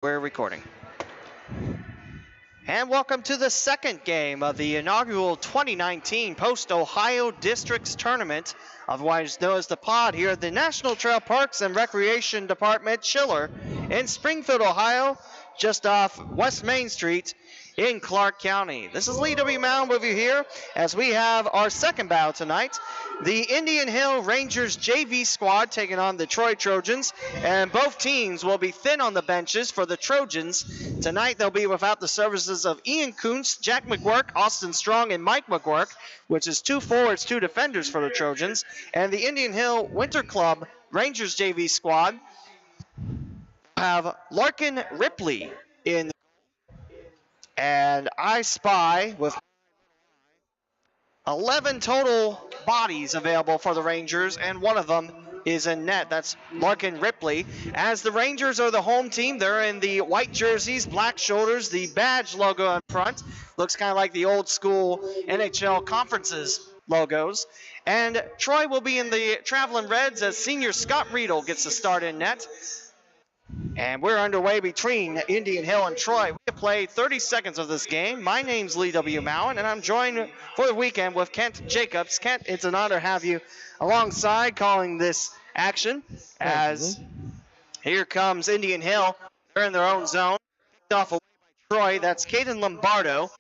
We're recording. And welcome to the second game of the inaugural 2019 Post-Ohio Districts Tournament, otherwise known as the Pod, here at the National Trail Parks and Recreation Department, Schiller, in Springfield, Ohio, just off West Main Street in Clark County. This is Lee W. Mowen with you here as we have our second battle tonight. The Indian Hill Rangers JV squad taking on the Troy Trojans, and both teams will be thin on the benches for the Trojans. Tonight they'll be without the services of Ian Kuntz, Jack McGuirk, Austin Strong, and Mike McGuirk, which is 2 forwards, 2 defenders for the Trojans. And the Indian Hill Winter Club Rangers JV squad have Larkin Ripley in, and I spy with 11 total bodies available for the Rangers, and one of them is in net. That's Larkin Ripley. As the Rangers are the home team, they're in the white jerseys, black shoulders, the badge logo on front. Looks kind of like the old school NHL conferences logos. And Troy will be in the traveling reds as senior Scott Riedel gets the start in net. And we're underway between Indian Hill and Troy. We have played 30 seconds of this game. My name's Lee W. Mowen, and I'm joined for the weekend with Kent Jacobs. Kent, it's an honor to have you alongside calling this action, as here comes Indian Hill. They're in their own zone. Picked off away by Troy. That's Caden Lombardo.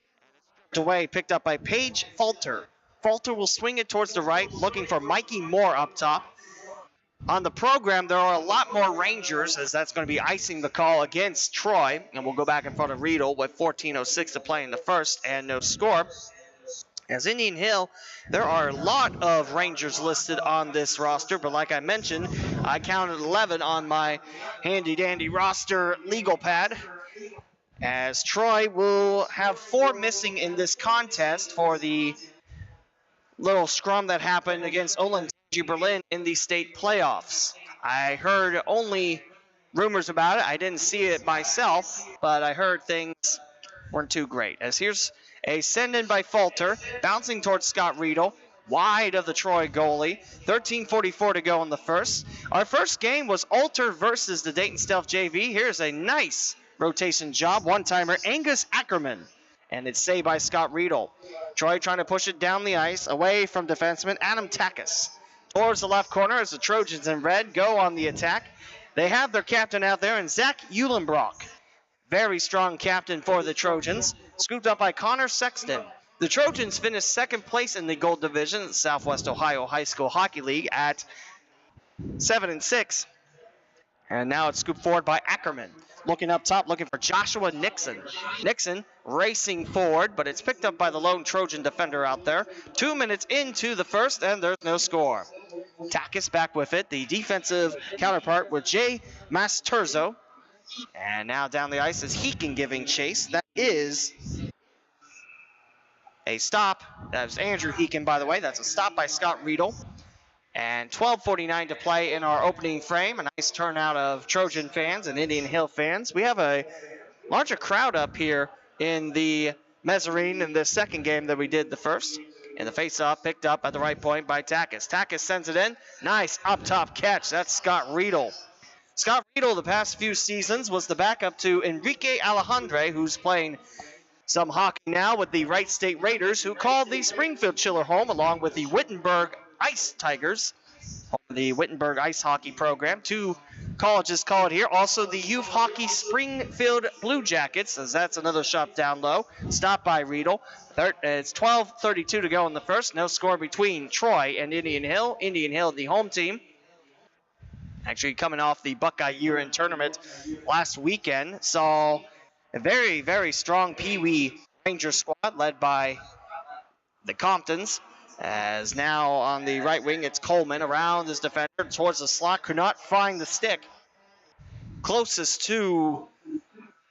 Away, picked up by Paige Falter. Falter will swing it towards the right, looking for Mikey Moore up top. On the program, there are a lot more Rangers, as that's going to be icing the call against Troy. And we'll go back in front of Riedel with 14:06 to play in the first and no score. As Indian Hill, there are a lot of Rangers listed on this roster, but like I mentioned, I counted 11 on my handy-dandy roster legal pad. As Troy will have 4 missing in this contest for the little scrum that happened against Olin Berlin in the state playoffs. I heard only rumors about it. I didn't see it myself, but I heard things weren't too great. As here's a send-in by Falter, bouncing towards Scott Riedel, wide of the Troy goalie. 13:44 to go in the first. Our first game was Alter versus the Dayton Stealth JV. Here's a nice rotation job. One-timer, Angus Ackerman. And it's saved by Scott Riedel. Troy trying to push it down the ice, away from defenseman Adam Takis. Towards the left corner as the Trojans in red go on the attack. They have their captain out there, and Zach Eulenbrock. Very strong captain for the Trojans. Scooped up by Connor Sexton. The Trojans finished second place in the Gold Division, the Southwest Ohio High School Hockey League, at 7-6. And now it's scooped forward by Ackerman. Looking up top, looking for Joshua Nixon. Nixon racing forward, but it's picked up by the lone Trojan defender out there. 2 minutes into the first, and there's no score. Takis back with it, the defensive counterpart with Jay Masturzo. And now down the ice is Heekin giving chase. That is a stop. That was Andrew Heekin, by the way. That's a stop by Scott Riedel. And 12:49 to play in our opening frame. A nice turnout of Trojan fans and Indian Hill fans. We have a larger crowd up here in the mezzanine in the second game than we did the first. And the face-off picked up at the right point by Takis. Takis sends it in. Nice up-top catch. That's Scott Riedel. Scott Riedel, the past few seasons, was the backup to Enrique Alejandre, who's playing some hockey now with the Wright State Raiders, who called the Springfield Schiller home, along with the Wittenberg Ice Tigers, the Wittenberg Ice Hockey program. 2 colleges call it here. Also the Youth Hockey Springfield Blue Jackets, as that's another shot down low. Stopped by Riedel. It's 12:32 to go in the first. No score between Troy and Indian Hill. Indian Hill, the home team. Actually coming off the Buckeye year-end tournament last weekend. Saw a very, very strong Pee Wee Ranger squad led by the Comptons. As now on the right wing, it's Coleman around his defender towards the slot. Could not find the stick. Closest to,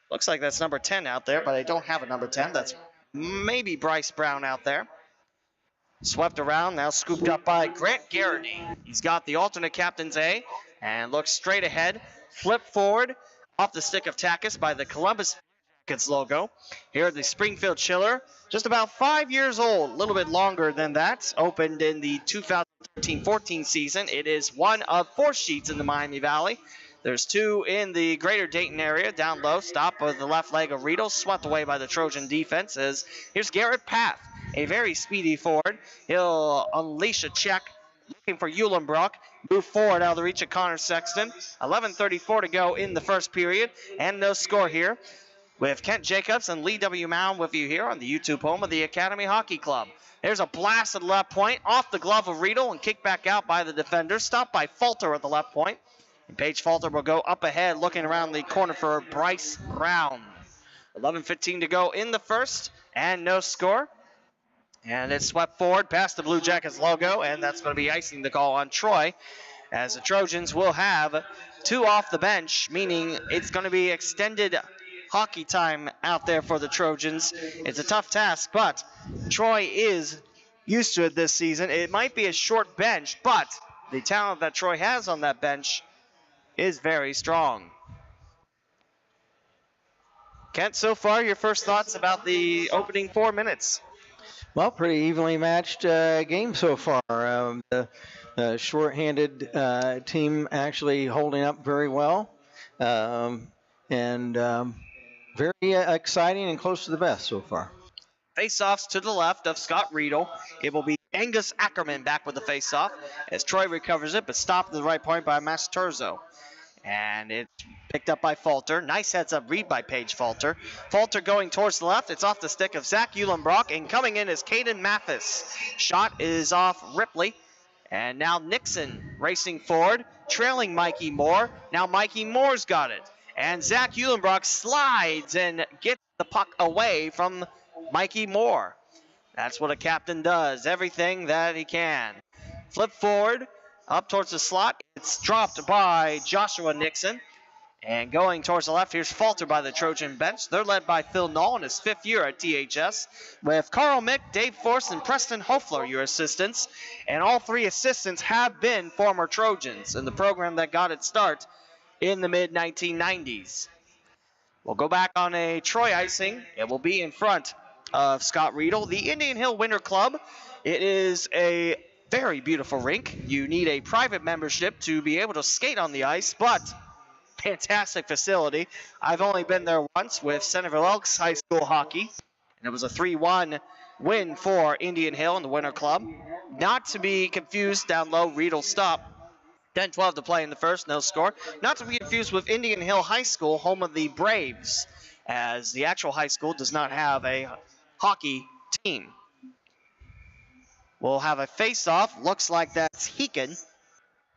looks like that's number 10 out there, but I don't have a number 10. That's maybe Bryce Brown out there. Swept around, now scooped up by Grant Garrity. He's got the alternate captain's A and looks straight ahead. Flip forward off the stick of Takis by the Columbus Jackets logo. Here at the Springfield Schiller. Just about 5 years old, a little bit longer than that. Opened in the 2013-14 season. It is one of 4 sheets in the Miami Valley. There's two in the greater Dayton area. Down low, stop with the left leg of Riedel, swept away by the Trojan defense. As here's Garrett Path, a very speedy forward. He'll unleash a check, looking for Eulenbrock. Move forward out of the reach of Connor Sexton. 11:34 to go in the first period, and no score here. With Kent Jacobs and Lee W. Mound with you here on the YouTube home of the Academy Hockey Club. There's a blasted left point off the glove of Riedel and kicked back out by the defender. Stopped by Falter at the left point. And Paige Falter will go up ahead, looking around the corner for Bryce Brown. 11:15 to go in the first, and no score. And it's swept forward past the Blue Jackets logo, and that's going to be icing the call on Troy, as the Trojans will have two off the bench, meaning it's going to be extended hockey time out there for the Trojans. It's a tough task, but Troy is used to it this season. It might be a short bench, but the talent that Troy has on that bench is very strong. Kent, so far, your first thoughts about the opening 4 minutes? Well, pretty evenly matched game so far. The short-handed team actually holding up very well. Very exciting and close to the best so far. Face-offs to the left of Scott Riedel. It will be Angus Ackerman back with the face-off as Troy recovers it, but stopped at the right point by Masturzo. And it's picked up by Falter. Nice heads-up read by Paige Falter. Falter going towards the left. It's off the stick of Zach Eulenbrock, and coming in is Caden Mathis. Shot is off Ripley. And now Nixon racing forward, trailing Mikey Moore. Now Mikey Moore's got it. And Zach Eulenbrock slides and gets the puck away from Mikey Moore. That's what a captain does, everything that he can. Flip forward, up towards the slot. It's dropped by Joshua Nixon. And going towards the left, here's Falter by the Trojan bench. They're led by Phil Knoll in his 5th year at THS, with Carl Mick, Dave Force, and Preston Hofler, your assistants. And all 3 assistants have been former Trojans in the program that got its start in the mid-1990s. We'll go back on a Troy icing. It will be in front of Scott Riedel, the Indian Hill Winter Club. It is a very beautiful rink. You need a private membership to be able to skate on the ice, but fantastic facility. I've only been there once with Centerville Elks High School hockey, and it was a 3-1 win for Indian Hill in the Winter Club. Not to be confused down low, Riedel stop. 10-12 to play in the first, no score. Not to be confused with Indian Hill High School, home of the Braves, as the actual high school does not have a hockey team. We'll have a face-off. Looks like that's Heekin,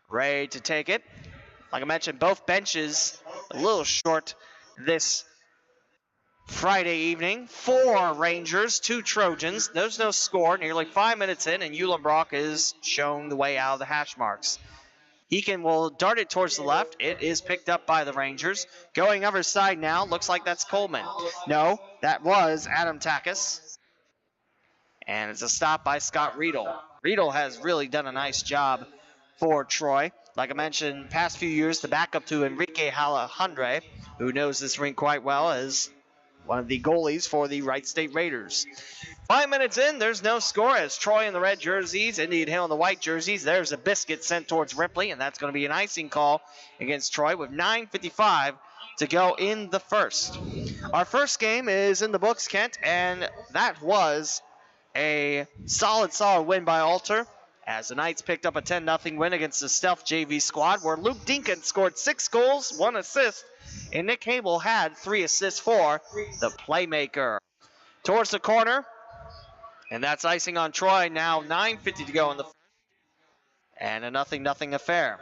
ready to take it. Like I mentioned, both benches a little short this Friday evening. 4 Rangers, 2 Trojans. There's no score. Nearly 5 minutes in, and Eulenbrock is shown the way out of the hash marks. Heekin will dart it towards the left. It is picked up by the Rangers. Going other side now. Looks like that's Coleman. No, that was Adam Takis. And it's a stop by Scott Riedel. Riedel has really done a nice job for Troy. Like I mentioned, past few years, the backup to Enrique Alejandre, who knows this rink quite well, as one of the goalies for the Wright State Raiders. 5 minutes in, there's no score as Troy in the red jerseys, Indian Hill in the white jerseys. There's a biscuit sent towards Ripley, and that's going to be an icing call against Troy with 9:55 to go in the first. Our first game is in the books, Kent, and that was a solid win by Alter, as the Knights picked up a 10-0 win against the Stealth JV squad, where Luke Dinkin scored 6 goals, 1 assist, and Nick Cable had 3 assists for the playmaker. Towards the corner, and that's icing on Troy. Now 9:50 to go in the first, and a 0-0 affair.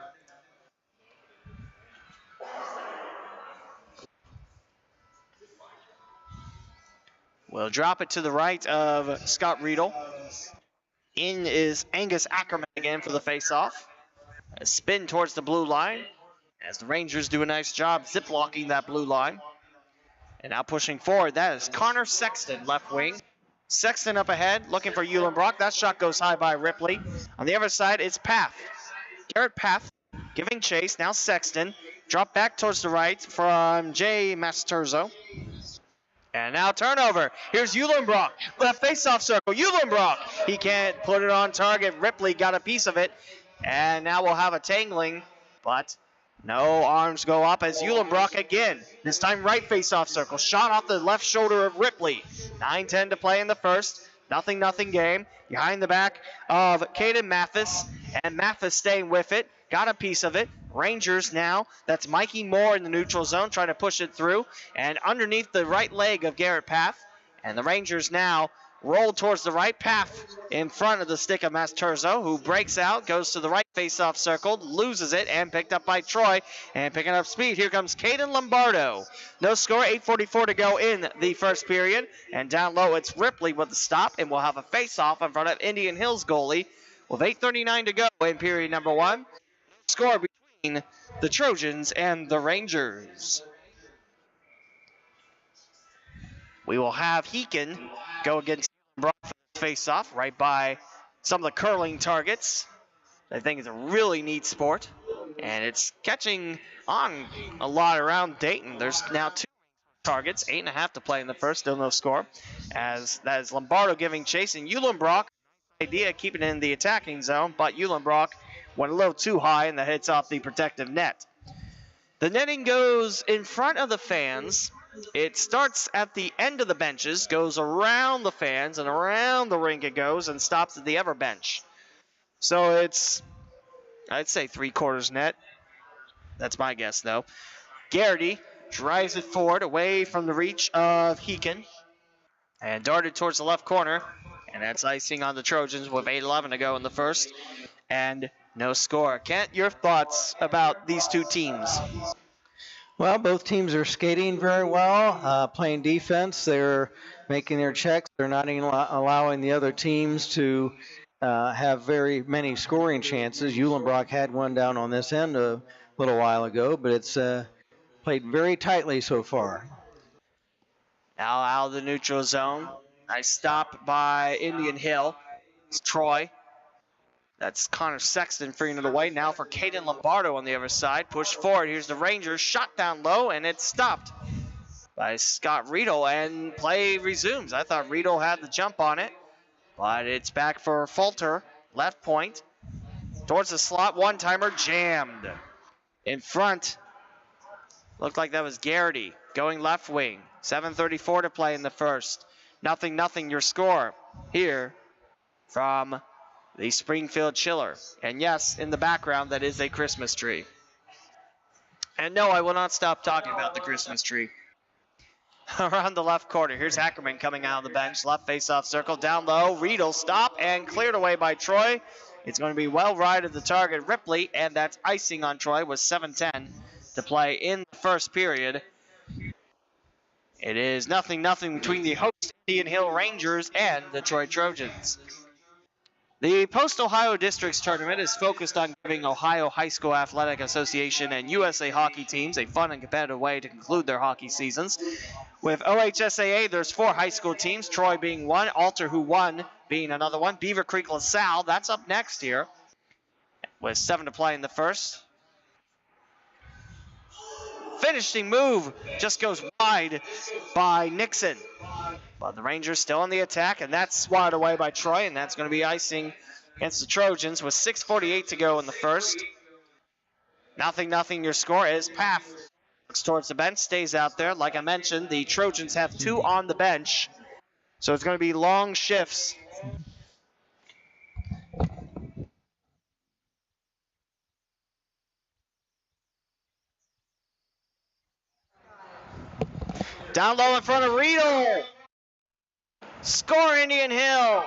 We'll drop it to the right of Scott Riedel. In is Angus Ackerman again for the face-off. A spin towards the blue line as the Rangers do a nice job zip-locking that blue line. And now pushing forward, that is Connor Sexton, left wing. Sexton up ahead, looking for Eulenbrock. That shot goes high by Ripley. On the other side, it's Path. Garrett Path giving chase. Now Sexton. Drop back towards the right from Jay Masturzo. And now turnover. Here's Eulenbrock. Left face-off circle. Eulenbrock. He can't put it on target. Ripley got a piece of it. And now we'll have a tangling. But No arms go up as Eulenbrock again. This time right face-off circle. Shot off the left shoulder of Ripley. 9-10 to play in the first. 0-0 game. Behind the back of Caden Mathis. And Mathis staying with it. Got a piece of it. Rangers now. That's Mikey Moore in the neutral zone trying to push it through. And underneath the right leg of Garrett Path. And the Rangers now roll towards the right. Path in front of the stick of Masturzo, who breaks out, goes to the right face-off circle, loses it, and picked up by Troy. And picking up speed, here comes Caden Lombardo. No score, 8:44 to go in the first period. And down low, it's Ripley with the stop, and we'll have a face-off in front of Indian Hills goalie with 8:39 to go in period number one. Score between the Trojans and the Rangers. We will have Heekin go against Brock for this face-off right by some of the curling targets. I think it's a really neat sport, and it's catching on a lot around Dayton. There's now 2 targets, 8.5 to play in the first, still no score, as that is Lombardo giving chase, and Eulenbrock, idea keeping it in the attacking zone, but Eulenbrock went a little too high, and that hits off the protective net. The netting goes in front of the fans. It starts at the end of the benches, goes around the fans, and around the rink it goes, and stops at the ever bench. So it's, I'd say 3/4 net. That's my guess, though. Garrity drives it forward away from the reach of Heekin and darted towards the left corner. And that's icing on the Trojans with 8:11 to go in the first. And no score. Kent, your thoughts about these two teams? Well, both teams are skating very well, playing defense. They're making their checks. They're not even allowing the other teams to have very many scoring chances. Eulenbrock had one down on this end a little while ago, but it's played very tightly so far. Now out of the neutral zone. Nice stop by Indian Hill. It's Troy. That's Connor Sexton freeing it away. Now for Caden Lombardo on the other side. Push forward. Here's the Rangers. Shot down low, and it's stopped by Scott Riedel, and play resumes. I thought Riedel had the jump on it, but it's back for Falter. Left point. Towards the slot. One-timer jammed. In front. Looked like that was Garrity going left wing. 7:34 to play in the first. 0-0 your score here from the Springfield Chiller. And yes, in the background, that is a Christmas tree. And no, I will not stop talking about the Christmas tree. Around the left corner, here's Ackerman coming out of the bench. Left face-off circle, down low. Riedel stop and cleared away by Troy. It's going to be well right at the target, Ripley, and that's icing on Troy with 7:10 to play in the first period. It is 0-0 between the host Indian Hill Rangers and the Troy Trojans. The Post-Ohio Districts Tournament is focused on giving Ohio High School Athletic Association and USA hockey teams a fun and competitive way to conclude their hockey seasons. With OHSAA, there's 4 high school teams, Troy being one, Alter, who won, being another one. Beaver Creek LaSalle, that's up next here, with 7 to play in the first. Finishing move just goes wide by Nixon. But the Rangers still on the attack, and that's swatted away by Troy, and that's going to be icing against the Trojans with 6:48 to go in the first. 0-0 your score is Path. Looks towards the bench, stays out there. Like I mentioned, the Trojans have 2 on the bench, so it's going to be long shifts. Down low in front of Riedel. Score Indian Hill.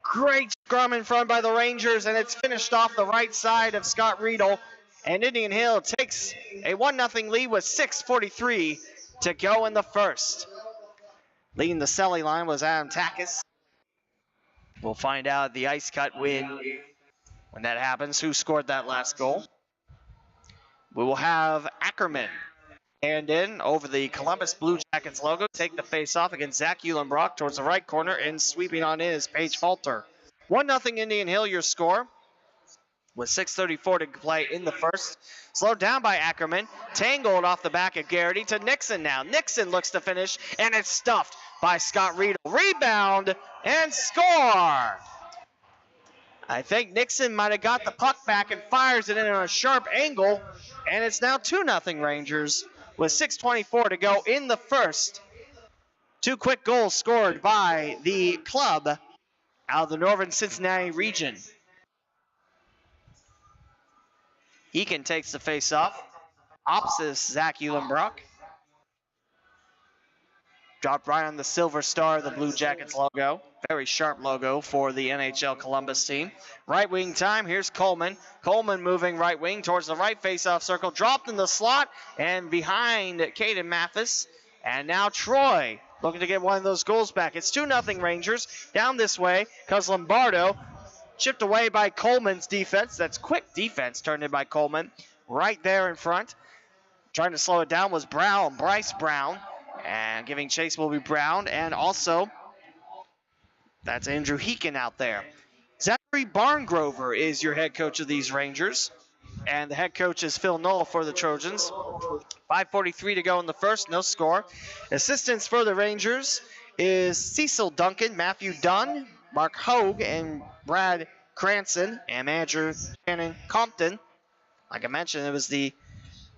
Great scrum in front by the Rangers, and it's finished off the right side of Scott Riedel. And Indian Hill takes a 1-0 lead with 6:43 to go in the first. Leading the Selly line was Adam Takis. We'll find out the ice cut when that happens, who scored that last goal. We will have Ackerman hand in over the Columbus Blue Jackets logo, take the face off against Zach Eulenbrock towards the right corner, and sweeping on in is Paige Falter. 1-0 Indian Hill your score with 6:34 to play in the first. Slowed down by Ackerman, tangled off the back of Garrity to Nixon now. Nixon looks to finish, and it's stuffed by Scott Riedel. Rebound and score! I think Nixon might have got the puck back and fires it in on a sharp angle, And it's now 2-0 Rangers with 6:24 to go in the first. Two quick goals scored by the club out of the northern Cincinnati region. Eakin takes the face-off. Opposite Zach Eulenbrock. Dropped right on the silver star of the Blue Jackets logo. Very sharp logo for the NHL Columbus team. Right wing time, here's Coleman. Coleman moving right wing towards the right face-off circle. Dropped in the slot and behind Caden Mathis. And now Troy looking to get one of those goals back. It's 2-0 Rangers. Down this way comes Lombardo. Chipped away by Coleman's defense. That's quick defense turned in by Coleman. Right there in front. Trying to slow it down was Bryce Brown. And giving chase will be Brown. And also, that's Andrew Heekin out there. Zachary Barngrover is your head coach of these Rangers. And the head coach is Phil Knoll for the Trojans. 5:43 to go in the first, no score. Assistants for the Rangers is Cecil Duncan, Matthew Dunn, Mark Hogue, and Brad Cranston, and manager Shannon Compton. Like I mentioned, it was I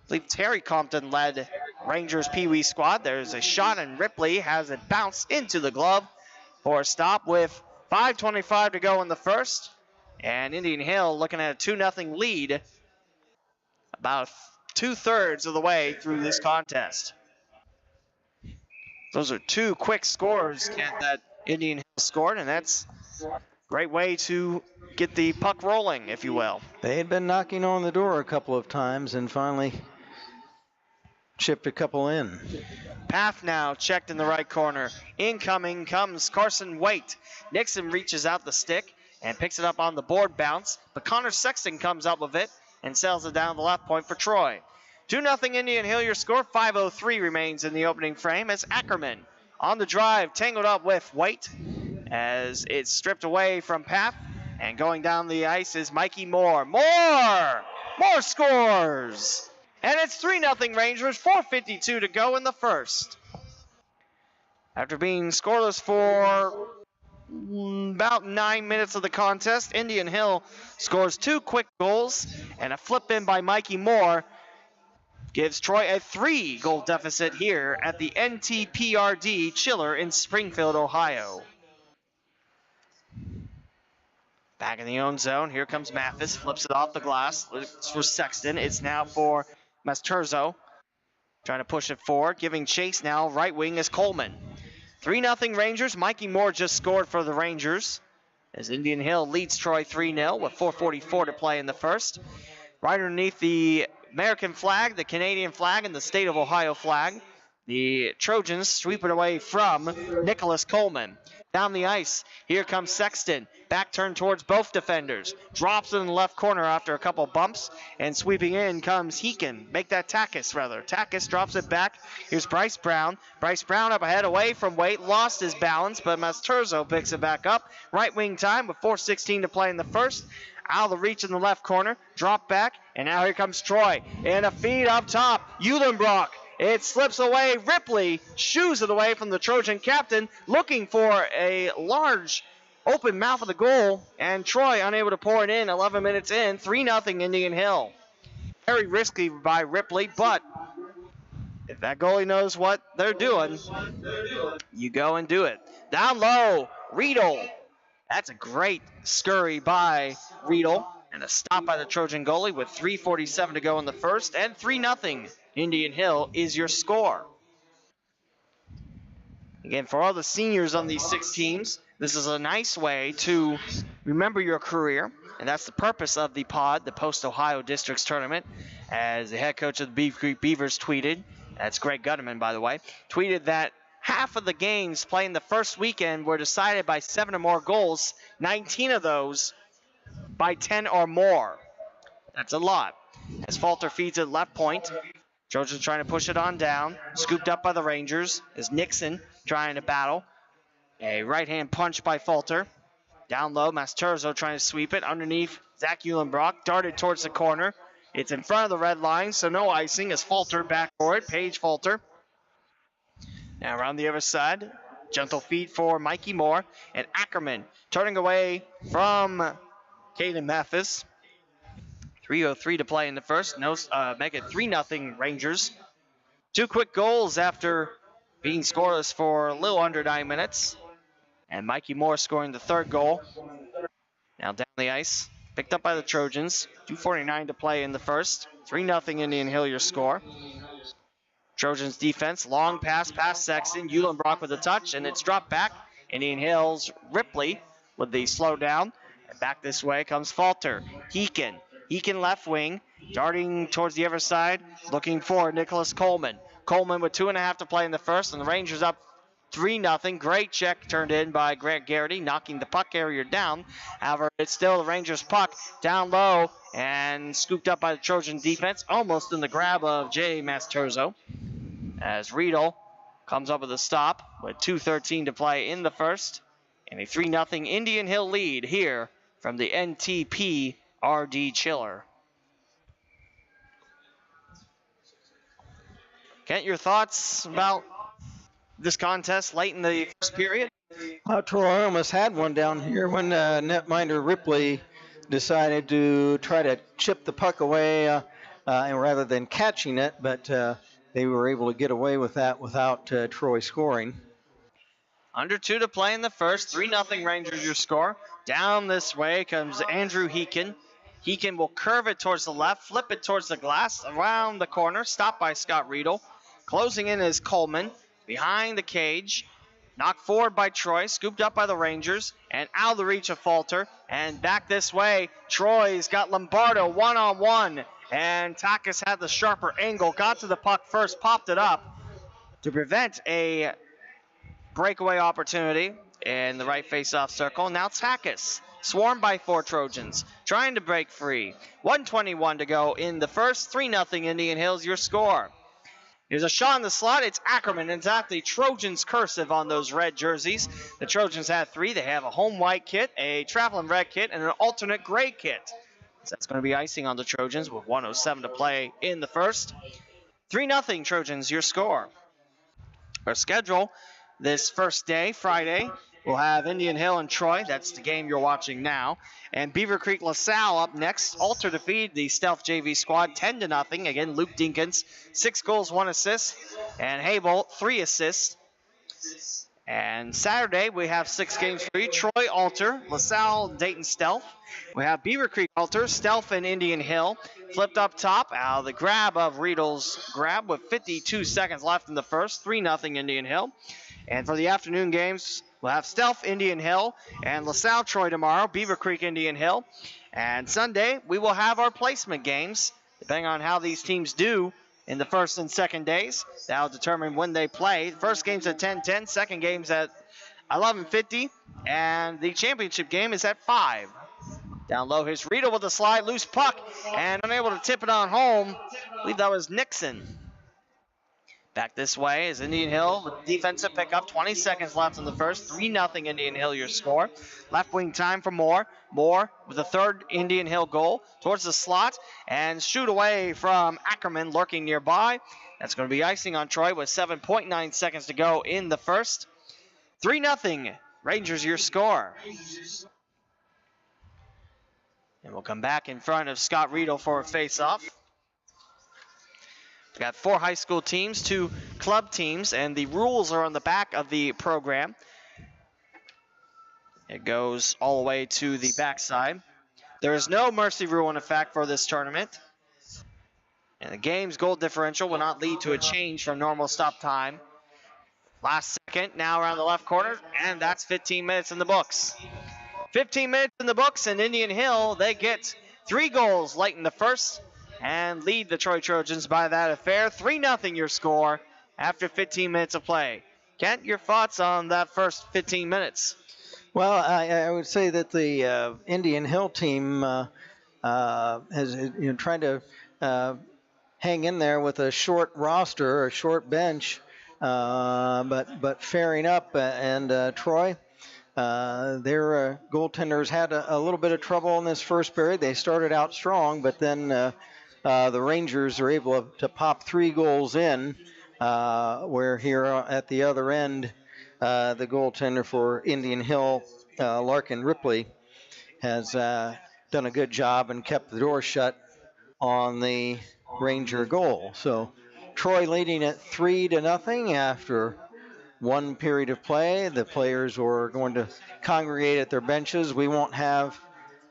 believe Terry Compton led Rangers Pee Wee squad. There's a shot, and Ripley has it bounced into the glove for a stop with 5:25 to go in the first. And Indian Hill looking at a 2-0 lead about 2/3 of the way through this contest. Those are two quick scores that Indian Hill scored, and that's a great way to get the puck rolling, if you will. They had been knocking on the door a couple of times and finally chipped a couple in. Path now checked in the right corner. Incoming comes Carson Waite. Nixon reaches out the stick and picks it up on the board bounce, but Connor Sexton comes up with it and sails it down the left point for Troy. 2-0 Indian Hill, your score. 5:03 remains in the opening frame as Ackerman on the drive, tangled up with White as it's stripped away from Path. And going down the ice is Mikey Moore. Moore scores! And it's 3-0 Rangers, 4:52 to go in the first. After being scoreless for about 9 minutes of the contest, Indian Hill scores two quick goals, and a flip in by Mikey Moore gives Troy a 3-goal deficit here at the NTPRD Chiller in Springfield, Ohio. Back in the own zone, here comes Mathis, flips it off the glass, looks for Sexton. It's now for Masturzo, trying to push it forward, giving chase now, right wing is Coleman. 3-0 Rangers. Mikey Moore just scored for the Rangers as Indian Hill leads Troy 3-0 with 4:44 to play in the first. Right underneath the American flag, the Canadian flag, and the state of Ohio flag, the Trojans sweep it away from Nicholas Coleman. Down the ice, here comes Sexton. Back turn towards both defenders. Drops it in the left corner after a couple bumps. And sweeping in comes Heekin. Make that Takis, rather. Takis drops it back. Here's Bryce Brown. Bryce Brown up ahead, away from Waite. Lost his balance, but Masturzo picks it back up. Right wing time with 4:16 to play in the first. Out of the reach in the left corner. Drop back. And now here comes Troy. And a feed up top. Eulenbrock. It slips away. Ripley shoos it away from the Trojan captain, looking for a large open mouth of the goal, and Troy unable to pour it in. 11 minutes in, 3-0 Indian Hill. Very risky by Ripley, but if that goalie knows what they're doing, you go and do it. Down low, Riedel. That's a great scurry by Riedel, and a stop by the Trojan goalie with 3:47 to go in the first, and 3-0 Indian Hill is your score. Again, for all the seniors on these 6 teams, this is a nice way to remember your career, and that's the purpose of the pod, the Post-Ohio Districts Tournament, as the head coach of the Beaver Creek Beavers tweeted, that's Greg Gutterman, by the way, tweeted that half of the games playing the first weekend were decided by 7 or more goals, 19 of those by 10 or more. That's a lot. As Falter feeds it left point, Trojans trying to push it on down. Scooped up by the Rangers is Nixon trying to battle. A right-hand punch by Falter. Down low, Masturzo trying to sweep it. Underneath, Zach Eulenbrock darted towards the corner. It's in front of the red line, so no icing as Falter back for it. Paige Falter. Now around the other side. Gentle feed for Mikey Moore. And Ackerman turning away from Caden Mathis. 3:03 to play in the first. Make it 3-0 Rangers. 2 quick goals after being scoreless for a little under 9 minutes. And Mikey Moore scoring the third goal. Now down the ice. Picked up by the Trojans. 2:49 to play in the first. 3-0 Indian Hill your score. Trojans defense. Long pass past Sexton. Eulenbrock with a touch, and it's dropped back. Indian Hill's Ripley with the slow down. And back this way comes Falter. Heekin left wing. Darting towards the other side. Looking for Nicholas Coleman. Coleman with 2.5 to play in the first, and the Rangers up 3-0. Great check turned in by Grant Garrity, knocking the puck carrier down. However, it's still the Rangers' puck down low and scooped up by the Trojan defense, almost in the grab of Jay Mastrozo. As Riedel comes up with a stop with 2:13 to play in the first. And a 3-0 Indian Hill lead here from the NTP RD Chiller. Kent, your thoughts about this contest late in the first period? Troy almost had one down here when netminder Ripley decided to try to chip the puck away and rather than catching it, but they were able to get away with that without Troy scoring. Under 2 to play in the first. 3-0 Rangers your score. Down this way comes Andrew Heekin. Heekin will curve it towards the left, flip it towards the glass, around the corner, stopped by Scott Riedel. Closing in is Coleman, behind the cage. Knocked forward by Troy, scooped up by the Rangers, and out of the reach of Falter. And back this way, Troy's got Lombardo one-on-one. And Takis had the sharper angle, got to the puck first, popped it up to prevent a breakaway opportunity in the right face-off circle. Now Takis, swarmed by 4 Trojans, trying to break free. 1:21 to go in the first. 3-0 Indian Hills your score. Here's a shot in the slot. It's Ackerman. It's at the Trojans cursive on those red jerseys. The Trojans have 3. They have a home white kit, a traveling red kit, and an alternate gray kit. So that's going to be icing on the Trojans with 1:07 to play in the first. 3-0 Trojans, your score. Our schedule this first day, Friday, we'll have Indian Hill and Troy. That's the game you're watching now. And Beaver Creek LaSalle up next. Alter to feed the Stealth JV squad 10-0. Again, Luke Dinkins, 6 goals, 1 assist. And Hable, 3 assists. And Saturday, we have 6 games for you. Troy, Alter, LaSalle, Dayton, Stealth. We have Beaver Creek, Alter, Stealth, and Indian Hill. Flipped up top, out of the grab of Riedel's grab with 52 seconds left in the first. 3-0 Indian Hill. And for the afternoon games, we'll have Stealth, Indian Hill, and LaSalle, Troy tomorrow, Beaver Creek, Indian Hill. And Sunday, we will have our placement games, depending on how these teams do in the first and second days. That'll determine when they play. First game's at 10:10, second game's at 11:50, and the championship game is at 5. Down low, here's Riedel with a slide, loose puck, and unable to tip it on home. I believe that was Nixon. Back this way is Indian Hill with defensive pickup. 20 seconds left in the first. 3-0 Indian Hill your score. Left wing time for Moore. Moore with the third Indian Hill goal towards the slot and shoot away from Ackerman lurking nearby. That's going to be icing on Troy with 7.9 seconds to go in the first. 3-0 Rangers your score. And we'll come back in front of Scott Riedel for a face-off. We've got 4 high school teams, 2 club teams, and the rules are on the back of the program. It goes all the way to the backside. There is no mercy rule in effect for this tournament. And the game's goal differential will not lead to a change from normal stop time. Last second, now around the left corner, and that's 15 minutes in the books. 15 minutes in the books, and Indian Hill, they get 3 goals late in the first and lead the Troy Trojans by that affair. 3-0 your score after 15 minutes of play. Kent, your thoughts on that first 15 minutes? Well, I would say that the Indian Hill team has tried to hang in there with a short roster, a short bench, but faring up. And Troy, their goaltenders had a little bit of trouble in this first period. They started out strong, but then the Rangers are able to pop 3 goals in, where here at the other end, the goaltender for Indian Hill, Larkin Ripley, has done a good job and kept the door shut on the Ranger goal. So Troy leading at 3-0 after one period of play. The players were going to congregate at their benches. We won't have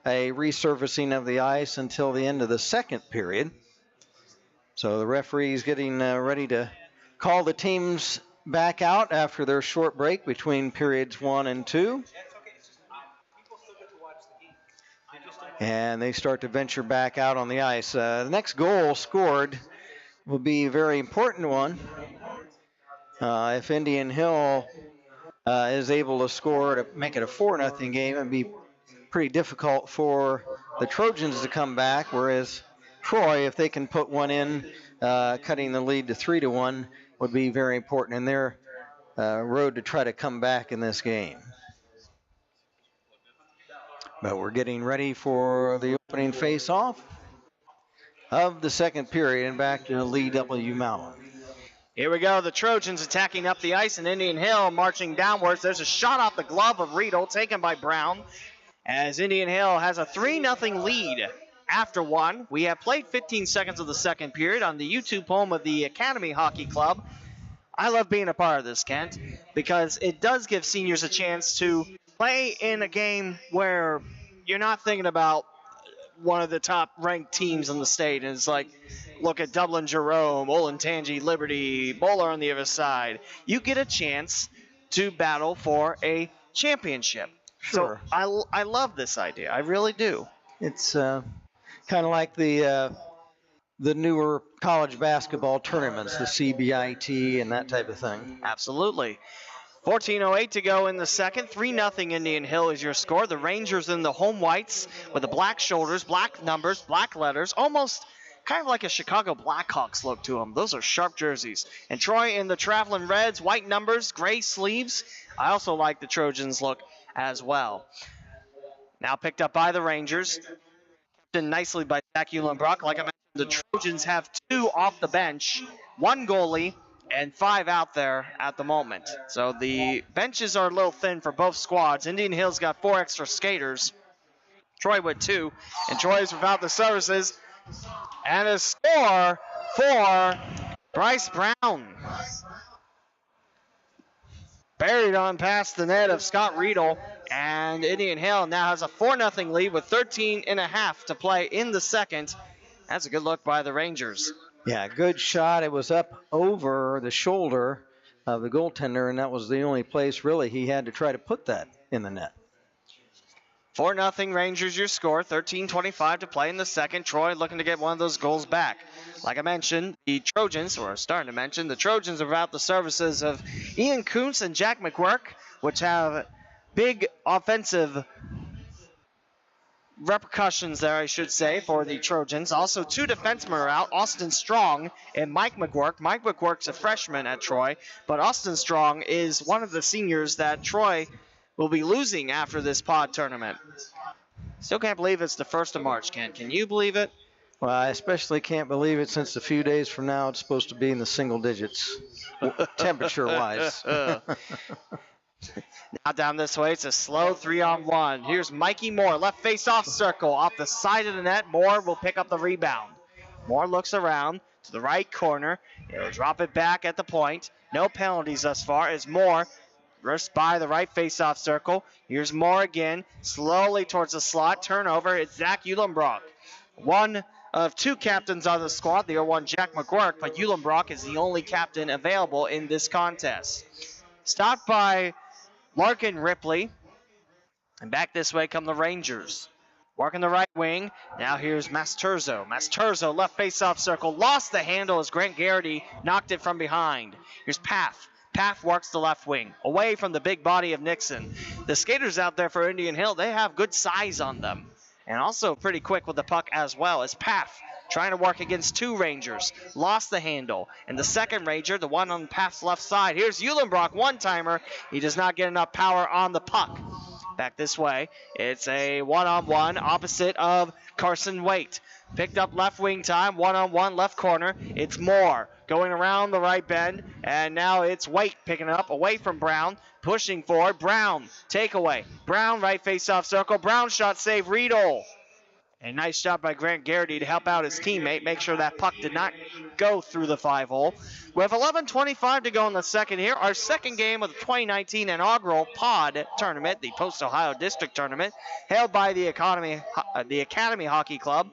a resurfacing of the ice until the end of the second period. So the referee's getting ready to call the teams back out after their short break between periods 1 and 2. And they start to venture back out on the ice. The next goal scored will be a very important one. If Indian Hill is able to score to make it a 4-0 game, it'd be pretty difficult for the Trojans to come back, whereas Troy, if they can put one in, cutting the lead to 3-1, would be very important in their road to try to come back in this game. But we're getting ready for the opening face-off of the second period, and back to Lee W. Mowen. Here we go. The Trojans attacking up the ice, and Indian Hill marching downwards. There's a shot off the glove of Riedel, taken by Brown, as Indian Hill has a 3-0 lead after one. We have played 15 seconds of the second period on the YouTube home of the Academy Hockey Club. I love being a part of this, Kent, because it does give seniors a chance to play in a game where you're not thinking about one of the top-ranked teams in the state. And it's like, look at Dublin Jerome, Olentangy, Liberty, Bowler on the other side. You get a chance to battle for a championship. Sure. So I love this idea. I really do. It's kind of like the newer college basketball tournaments, the CBIT and that type of thing. Absolutely. 14:08 to go in the second. 3-0 Indian Hill is your score. The Rangers in the home whites with the black shoulders, black numbers, black letters, almost kind of like a Chicago Blackhawks look to them. Those are sharp jerseys. And Troy in the traveling reds, white numbers, gray sleeves. I also like the Trojans look as well. Now picked up by the Rangers. Done nicely by Zach Uhlenbrock. Like I mentioned, the Trojans have 2 off the bench, 1 goalie, and 5 out there at the moment. So the benches are a little thin for both squads. Indian Hill's got 4 extra skaters. Troy with 2. And Troy's without the services. And a score for Bryce Brown. Buried on past the net of Scott Riedel. And Indian Hill now has a 4-0 lead with 13.5 to play in the second. That's a good look by the Rangers. Yeah, good shot. It was up over the shoulder of the goaltender, and that was the only place really he had to try to put that in the net. 4-0 Rangers your score. 13:25 to play in the second. Troy looking to get one of those goals back. Like I mentioned, the Trojans, or starting to mention, the Trojans are without the services of Ian Kuntz and Jack McGuirk, which have big offensive repercussions there, I should say, for the Trojans. Also, 2 defensemen are out, Austin Strong and Mike McGuirk. Mike McGuirk's a freshman at Troy, but Austin Strong is one of the seniors that Troy will be losing after this pod tournament. Still can't believe it's the 1st of March, Ken. Can you believe it? Well, I especially can't believe it since a few days from now it's supposed to be in the single digits, temperature-wise. Now down this way, it's a slow 3-on-1. Here's Mikey Moore, left face-off circle, off the side of the net. Moore will pick up the rebound. Moore looks around to the right corner. He'll drop it back at the point. No penalties thus far as Moore rushed by the right face-off circle. Here's Moore again, slowly towards the slot. Turnover, it's Zach Uhlenbrock. One of 2 captains on the squad. The other one, Jack McGuirk, but Uhlenbrock is the only captain available in this contest. Stopped by Larkin Ripley. And back this way come the Rangers. Working the right wing. Now here's Masturzo. Masturzo, left face-off circle. Lost the handle as Grant Garrity knocked it from behind. Here's Paff. Paff works the left wing, away from the big body of Nixon. The skaters out there for Indian Hill, they have good size on them. And also pretty quick with the puck as well as Paff trying to work against 2 Rangers. Lost the handle. And the second Ranger, the one on Paff's left side. Here's Uhlenbrock, one-timer. He does not get enough power on the puck. Back this way, it's a 1-on-1 opposite of Carson Waite. Picked up left wing time, 1-on-1 left corner. It's Moore going around the right bend. And now it's Waite picking it up away from Brown. Pushing forward. Brown, takeaway. Brown, right face-off circle. Brown shot save, Riedel. A nice job by Grant Garrity to help out his teammate, make sure that puck did not go through the 5-hole. With 11:25 to go in the second here, our second game of the 2019 inaugural pod tournament, the Post-Ohio District Tournament, held by the Academy Hockey Club.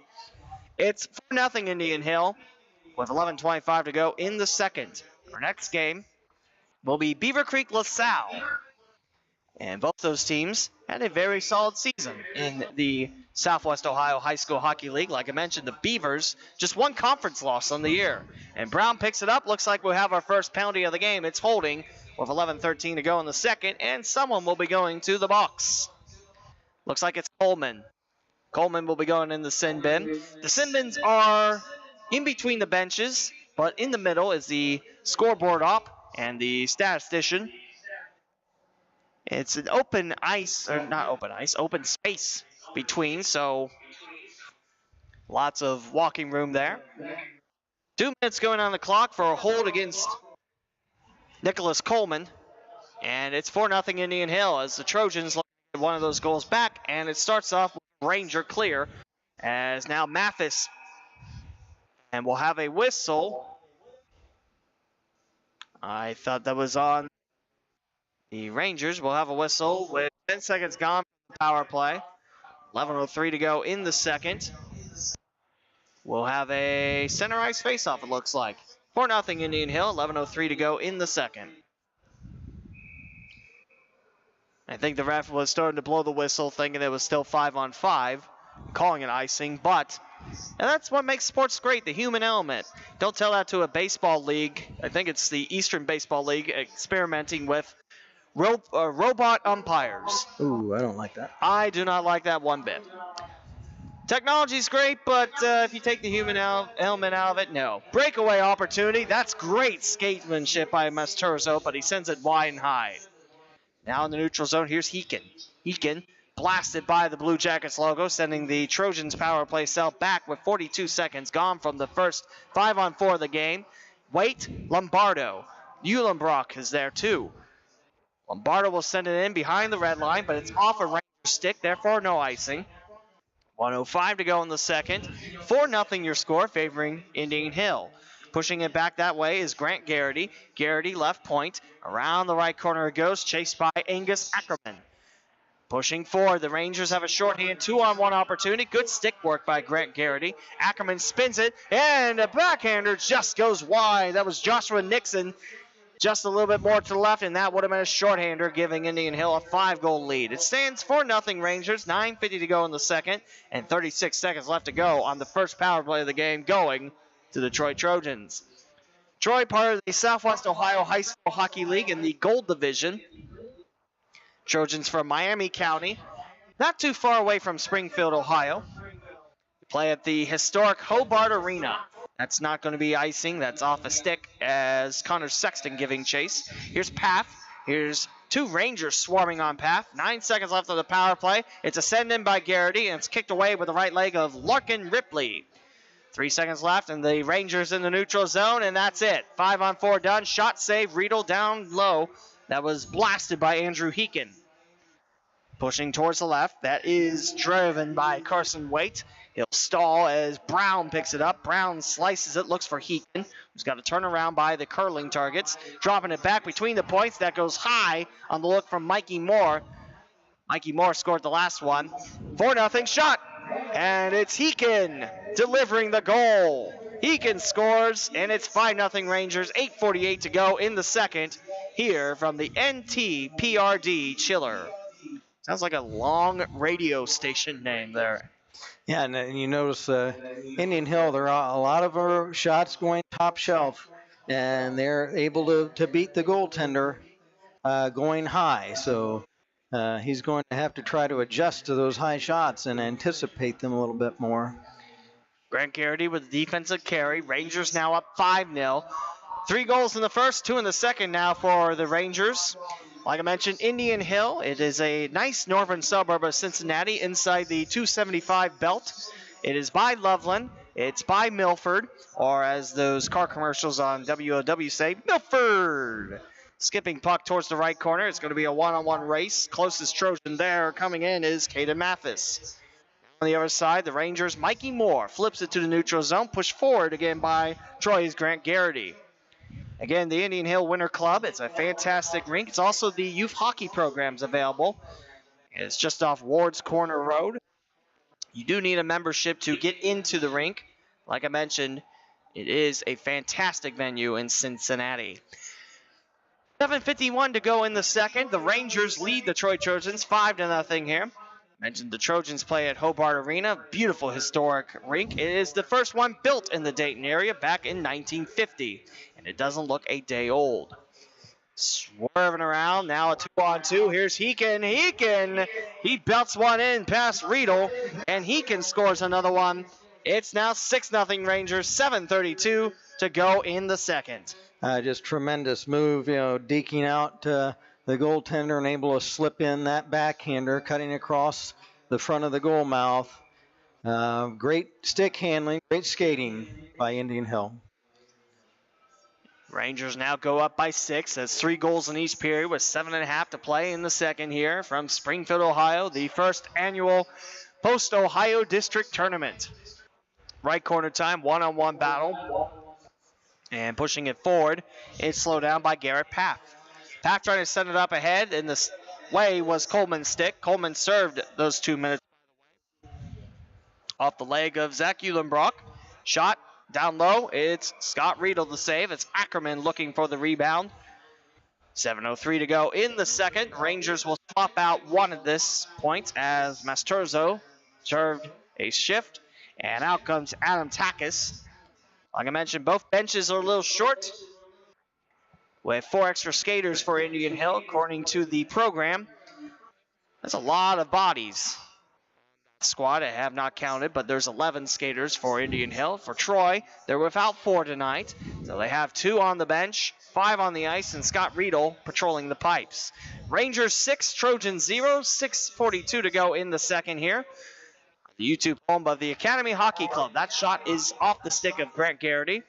It's 4-0 Indian Hill with 11:25 to go in the second. Our next game will be Beaver Creek LaSalle. And both those teams had a very solid season in the Southwest Ohio High School Hockey League. Like I mentioned, the Beavers, just one conference loss on the year. And Brown picks it up. Looks like we'll have our first penalty of the game. It's holding with 11:13 to go in the second, and someone will be going to the box. Looks like it's Coleman. Coleman will be going in the sin bin. The sin bins are in between the benches, but in the middle is the scoreboard op and the statistician. It's an open ice, or not open ice, open space between, so lots of walking room there. 2 minutes going on the clock for a hold against Nicholas Coleman, and it's 4-0 Indian Hill as the Trojans look at one of those goals back, and it starts off with Ranger clear as now Mathis, and we'll have a whistle. I thought that was on the Rangers. We'll have a whistle with 10 seconds gone from the power play. 11:03 to go in the second. We'll have a center ice faceoff, it looks like. 4-0 Indian Hill, 11:03 to go in the second. I think the ref was starting to blow the whistle, thinking it was still 5-on-5, calling it icing, but and that's what makes sports great, the human element. Don't tell that to a baseball league. I think it's the Eastern Baseball League experimenting with robot umpires. Ooh, I don't like that. I do not like that one bit. Technology's great, but if you take the human element out of it, no. Breakaway opportunity. That's great skatemanship by Masturzo, but he sends it wide and high. Now in the neutral zone, here's Heekin. Heekin blasted by the Blue Jackets logo, sending the Trojans power play cell back with 42 seconds gone from the first 5-on-4 of the game. Wait, Lombardo. Eulenbrock is there too. Lombardo will send it in behind the red line, but it's off a Ranger stick, therefore no icing. 1:05 to go in the second. 4-0 your score, favoring Indian Hill. Pushing it back that way is Grant Garrity. Garrity left point. Around the right corner it goes, chased by Angus Ackerman. Pushing forward, the Rangers have a shorthand 2-on-1 opportunity. Good stick work by Grant Garrity. Ackerman spins it, and a backhander just goes wide. That was Joshua Nixon just a little bit more to the left, and that would have been a shorthander, giving Indian Hill a 5-goal lead. It stands 4-0 Rangers, 9:50 to go in the second, and 36 seconds left to go on the first power play of the game, going to the Troy Trojans. Troy, part of the Southwest Ohio High School Hockey League in the Gold Division. Trojans from Miami County, not too far away from Springfield, Ohio. Play at the historic Hobart Arena. That's not going to be icing. That's off a stick as Connor Sexton giving chase. Here's Path. Here's two Rangers swarming on Path. 9 seconds left of the power play. It's a send-in by Garrity, and it's kicked away with the right leg of Larkin Ripley. 3 seconds left, and the Rangers in the neutral zone, and that's it. 5-on-4 done. Shot save. Riedel down low. That was blasted by Andrew Heekin. Pushing towards the left. That is driven by Carson Waite. He'll stall as Brown picks it up. Brown slices it, looks for Heekin, who's got to turn around by the curling targets. Dropping it back between the points. That goes high on the look from Mikey Moore. Mikey Moore scored the last one. 4-0 shot. And it's Heekin delivering the goal. Heekin scores, and it's 5-0 Rangers. 8:48 to go in the second here from the NTPRD Chiller. Sounds like a long radio station name there. Yeah, and you notice Indian Hill, there are a lot of our shots going top shelf, and they're able to beat the goaltender going high. So he's going to have to try to adjust to those high shots and anticipate them a little bit more. Grant Garrity with the defensive carry. Rangers now up 5-0. 3 goals in the first, 2 in the second now for the Rangers. Like I mentioned, Indian Hill, it is a nice northern suburb of Cincinnati inside the 275 belt. It is by Loveland, it's by Milford, or as those car commercials on WOW say, Milford. Skipping puck towards the right corner, it's going to be a one-on-one race. Closest Trojan there coming in is Caden Mathis. On the other side, the Rangers' Mikey Moore flips it to the neutral zone, pushed forward again by Troy's Grant Garrity. Again, the Indian Hill Winter Club, it's a fantastic rink. It's also the youth hockey programs available. It's just off Ward's Corner Road. You do need a membership to get into the rink. Like I mentioned, it is a fantastic venue in Cincinnati. 7:51 to go in the second. The Rangers lead the Troy Trojans 5-0 here. Mentioned the Trojans play at Hobart Arena, beautiful historic rink. It is the first one built in the Dayton area back in 1950, and it doesn't look a day old. Swerving around, now a 2-on-2. Here's Heekin. He belts one in past Riedel, and Heekin scores another one. It's now 6-0 Rangers, 7:32 to go in the second. Just tremendous move, deking out the goaltender and able to slip in that backhander, cutting across the front of the goal mouth. Great stick handling, great skating by Indian Hill. Rangers now go up by 6. That's 3 goals in each period with 7.5 to play in the second here from Springfield, Ohio, the first annual Post-Ohio District Tournament. Right corner time, one-on-one battle. And pushing it forward, it's slowed down by Garrett Paff. Paff trying to send it up ahead, and the way was Coleman's stick. Coleman served those 2 minutes off the leg of Zach Eulenbrock. Shot down low, it's Scott Riedel the save. It's Ackerman looking for the rebound. 7:03 to go in the second. Rangers will swap out one at this point as Masturzo served a shift, and out comes Adam Takis. Like I mentioned, both benches are a little short, with 4 extra skaters for Indian Hill, according to the program. That's a lot of bodies. Squad I have not counted, but there's 11 skaters for Indian Hill. For Troy, they're without 4 tonight, so they have 2 on the bench, 5 on the ice, and Scott Riedel patrolling the pipes. Rangers 6, Trojans 0, 6:42 to go in the second here. The YouTube home of the Academy Hockey Club. That shot is off the stick of Grant Garrity.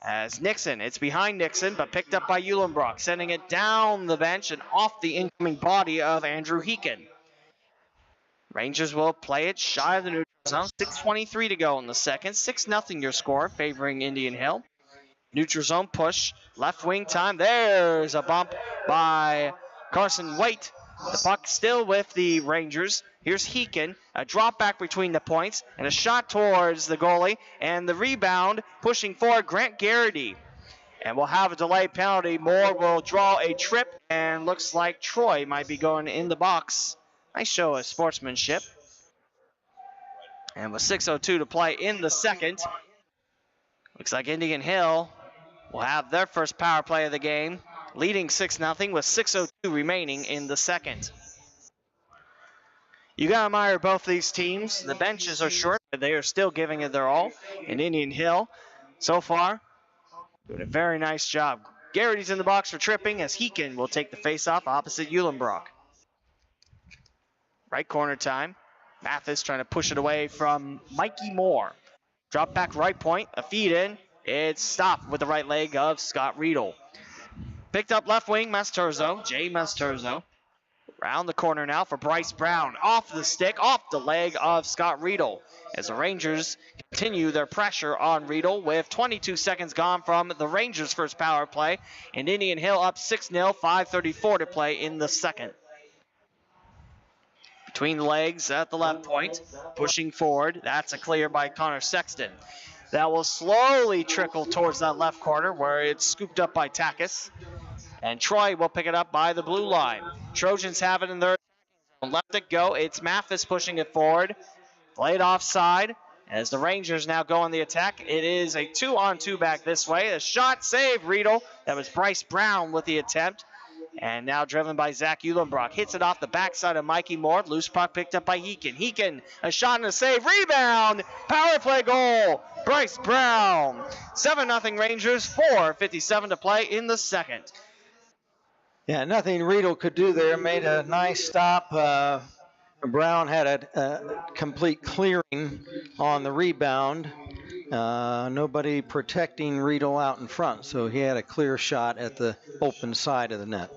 As Nixon, it's behind Nixon, but picked up by Eulenbrock, sending it down the bench and off the incoming body of Andrew Heekin. Rangers will play it shy of the neutral zone. 6:23 to go in the second. 6-0 your score, favoring Indian Hill. Neutral zone push, left wing time. There's a bump by Carson Waite. The puck still with the Rangers. Here's Heekin, a drop back between the points, and a shot towards the goalie, and the rebound pushing forward Grant Garrity. And we'll have a delay penalty. Moore will draw a trip, and looks like Troy might be going in the box. Nice show of sportsmanship. And with 6:02 to play in the second, looks like Indian Hill will have their first power play of the game, leading 6-0 with 6:02 remaining in the second. You got to admire both these teams. The benches are short, but they are still giving it their all. And Indian Hill, so far, doing a very nice job. Garrity's in the box for tripping as Heekin will take the face-off opposite Eulenbrock. Right corner time. Mathis trying to push it away from Mikey Moore. Drop back right point, a feed in. It's stopped with the right leg of Scott Riedel. Picked up left wing, Masturzo, Jay Masturzo. Round the corner now for Bryce Brown. Off the stick, off the leg of Scott Riedel. As the Rangers continue their pressure on Riedel with 22 seconds gone from the Rangers' first power play. And Indian Hill up 6-0, 5:34 to play in the second. Between the legs at the left point, pushing forward. That's a clear by Connor Sexton. That will slowly trickle towards that left corner where it's scooped up by Takis. And Troy will pick it up by the blue line. Trojans have it in their zone. Let it go. It's Mathis pushing it forward. Played offside as the Rangers now go on the attack. It is a 2-on-2 back this way. A shot save, Riedel. That was Bryce Brown with the attempt. And now driven by Zach Eulenbrock. Hits it off the backside of Mikey Moore. Loose puck picked up by Heekin. Heekin, a shot and a save. Rebound. Power play goal. Bryce Brown. 7-0 Rangers. 4:57 to play in the second. Yeah, nothing Riedel could do there. Made a nice stop. Brown had a complete clearing on the rebound. Nobody protecting Riedel out in front, so he had a clear shot at the open side of the net.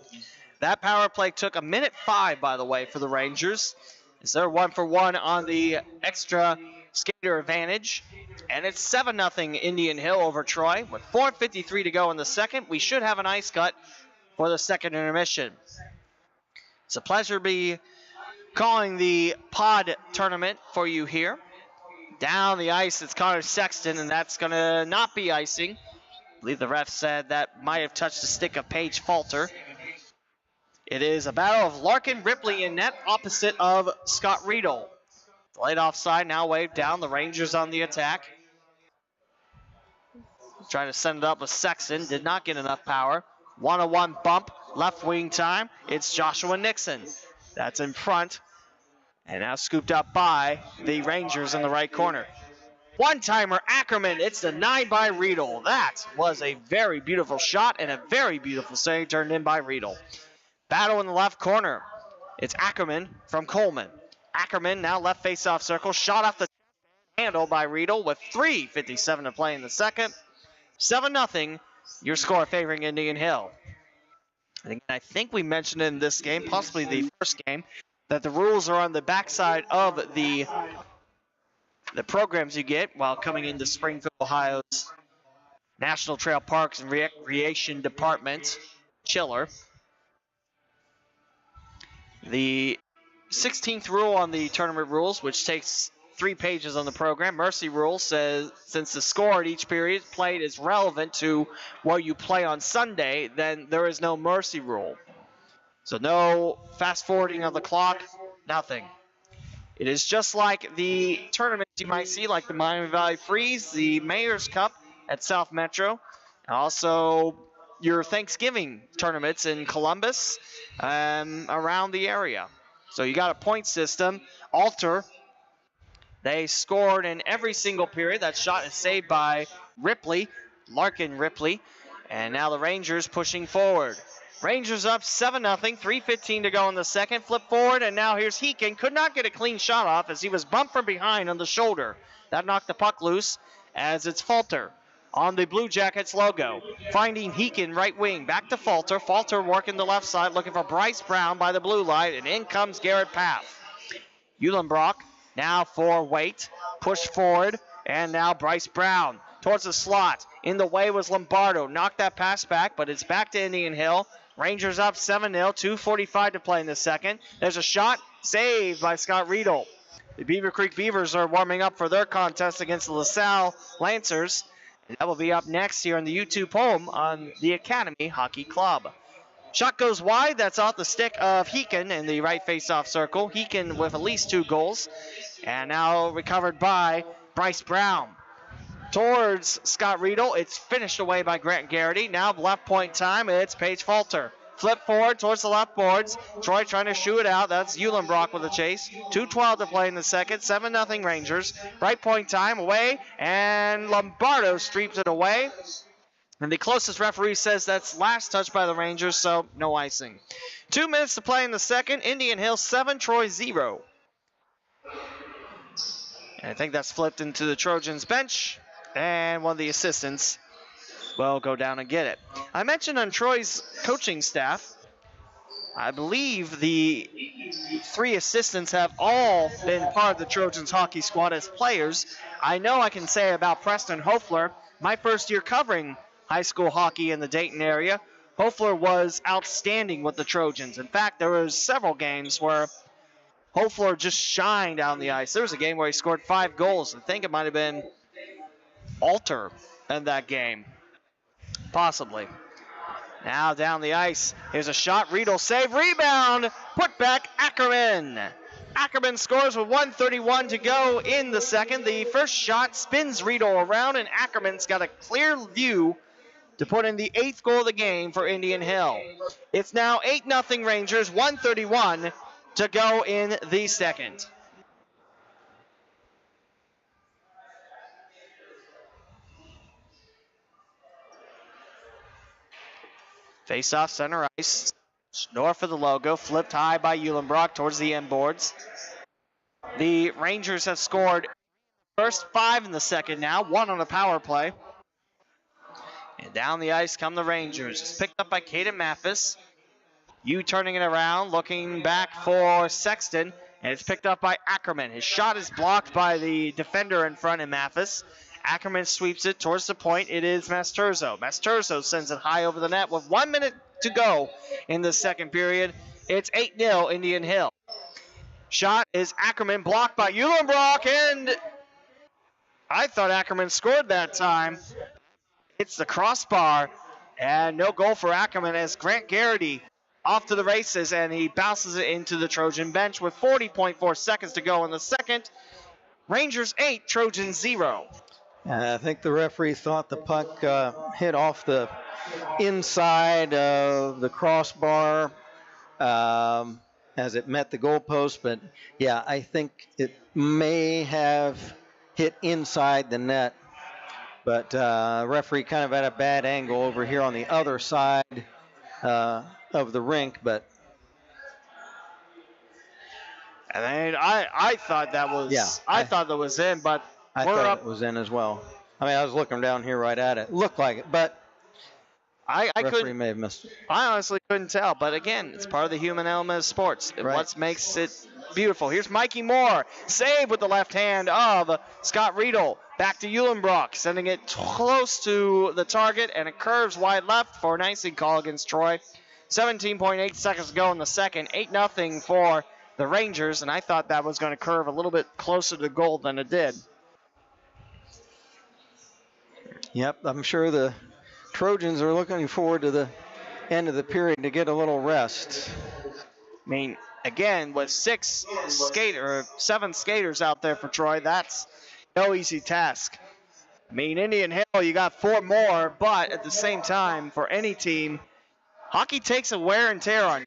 That power play took 1:05, by the way, for the Rangers. Is they're 1-for-1 on the extra skater advantage. And it's 7-0 Indian Hill over Troy. With 4:53 to go in the second, we should have an ice cut for the second intermission. It's a pleasure to be calling the pod tournament for you here. Down the ice, it's Connor Sexton, and that's going to not be icing. I believe the ref said that might have touched the stick of Paige Falter. It is a battle of Larkin Ripley in net opposite of Scott Riedel. Delayed offside, now waved down. The Rangers on the attack. Trying to send it up with Sexton. Did not get enough power. 1-on-1 bump. Left wing time. It's Joshua Nixon. That's in front. And now scooped up by the Rangers in the right corner. One-timer Ackerman. It's denied by Riedel. That was a very beautiful shot and a very beautiful save turned in by Riedel. Battle in the left corner. It's Ackerman from Coleman. Ackerman now left face-off circle. Shot off the handle by Riedel with 3:57 to play in the second. 7-0, your score favoring Indian Hill. And I think we mentioned in this game, possibly the first game, that the rules are on the backside of the programs you get while coming into Springfield, Ohio's National Trail Parks and Recreation Department, Chiller. The 16th rule on the tournament rules, which takes 3 pages on the program. Mercy rule says since the score at each period played is relevant to what you play on Sunday, then there is no mercy rule. So no fast forwarding of the clock, nothing. It is just like the tournaments you might see, like the Miami Valley Freeze, the Mayor's Cup at South Metro, and also your Thanksgiving tournaments in Columbus, around the area. So you got a point system. Alter, they scored in every single period. That shot is saved by Ripley, Larkin Ripley. And now the Rangers pushing forward. Rangers up 7-0, 3:15 to go in the second. Flip forward, and now here's Heekin. Could not get a clean shot off as he was bumped from behind on the shoulder. That knocked the puck loose as it's Falter on the Blue Jackets logo. Finding Heekin right wing. Back to Falter. Falter working the left side, looking for Bryce Brown by the blue line, and in comes Garrett Paff. Eulenbrock now for Waite. Push forward, and now Bryce Brown towards the slot. In the way was Lombardo. Knocked that pass back, but it's back to Indian Hill. Rangers up 7-0, 2:45 to play in the second. There's a shot, saved by Scott Riedel. The Beaver Creek Beavers are warming up for their contest against the LaSalle Lancers. And that will be up next here on the YouTube home on the Academy Hockey Club. Shot goes wide. That's off the stick of Heekin in the right face-off circle. Heekin with at least 2 goals. And now recovered by Bryce Brown. Towards Scott Riedel. It's finished away by Grant Garrity. Now left point time. It's Paige Falter. Flip forward towards the left boards. Troy trying to shoot it out. That's Eulenbrock with a chase. 2:12 to play in the second. 7-0 Rangers. Right point time away. And Lombardo streaks it away. And the closest referee says that's last touch by the Rangers, so no icing. 2 minutes to play in the second. Indian Hill 7, Troy 0. And I think that's flipped into the Trojans bench. And one of the assistants will go down and get it. I mentioned on Troy's coaching staff, I believe the 3 assistants have all been part of the Trojans hockey squad as players. I know I can say about Preston Hofler, my first year covering high school hockey in the Dayton area, Hofler was outstanding with the Trojans. In fact, there was several games where Hofler just shined out on the ice. There was a game where he scored 5 goals. I think it might have been Alter in that game. Possibly. Now down the ice. Here's a shot. Riedel save. Rebound. Put back Ackerman. Ackerman scores with 1:31 to go in the second. The first shot spins Riedel around, and Ackerman's got a clear view to put in the 8th goal of the game for Indian Hill. It's now 8-0 Rangers. 1:31 to go in the second. Face-off center ice. North of the logo. Flipped high by Eulenbrock towards the end boards. The Rangers have scored first 5 in the second now. 1 on a power play. And down the ice come the Rangers. It's picked up by Caden Mathis. You turning it around. Looking back for Sexton. And it's picked up by Ackerman. His shot is blocked by the defender in front of Mathis. Ackerman sweeps it towards the point. It is Masturzo. Masturzo sends it high over the net with 1 minute to go in the second period. It's 8-0 Indian Hill. Shot is Ackerman, blocked by Eulenbrock, and I thought Ackerman scored that time. It's the crossbar, and no goal for Ackerman as Grant Garrity off to the races, and he bounces it into the Trojan bench with 40.4 seconds to go in the second. Rangers 8, Trojans 0. I think the referee thought the puck hit off the inside of the crossbar as it met the goalpost, but yeah, I think it may have hit inside the net. But referee kind of at a bad angle over here on the other side of the rink, but. And then I thought that was I thought that was in, but I thought it was in as well. I mean, I was looking down here right at it. Looked like it, but I referee may have missed it. I honestly couldn't tell, but again, it's part of the human element of sports. Right. What makes it beautiful. Here's Mikey Moore, save with the left hand of Scott Riedel. Back to Eulenbrock, sending it close to the target, and it curves wide left for an icing call against Troy. 17.8 seconds to go in the second. 8-0 for the Rangers, and I thought that was going to curve a little bit closer to the goal than it did. Yep, I'm sure the Trojans are looking forward to the end of the period to get a little rest. I mean, again, with 7 skaters out there for Troy, that's no easy task. I mean, Indian Hill, you got 4 more, but at the same time, for any team, hockey takes a wear and tear on you.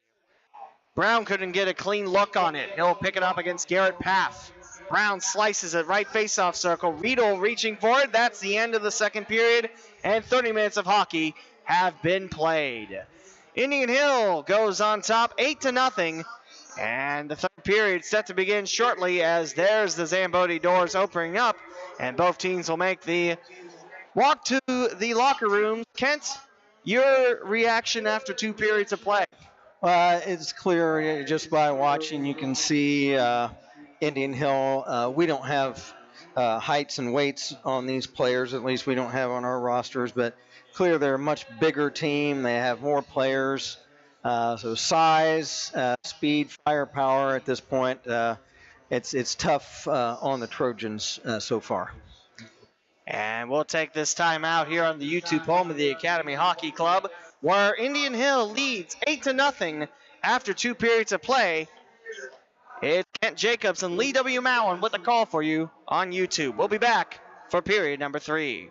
Brown couldn't get a clean look on it. He'll pick it up against Garrett Paff. Brown slices it right face-off circle. Riedel reaching for it. That's the end of the second period, and 30 minutes of hockey have been played. Indian Hill goes on top 8-0, and the third period set to begin shortly as there's the Zamboni doors opening up, and both teams will make the walk to the locker rooms. Kent, your reaction after 2 periods of play? It's clear just by watching. You can see Indian Hill. We don't have heights and weights on these players. At least we don't have on our rosters. But clear they're a much bigger team. They have more players. So size, speed, firepower at this point. It's tough on the Trojans so far. And we'll take this time out here on the YouTube home of the Academy Hockey Club, where Indian Hill leads 8-0 after 2 periods of play. It's Kent Jacobs and Lee W. Mowen with a call for you on YouTube. We'll be back for period number 3.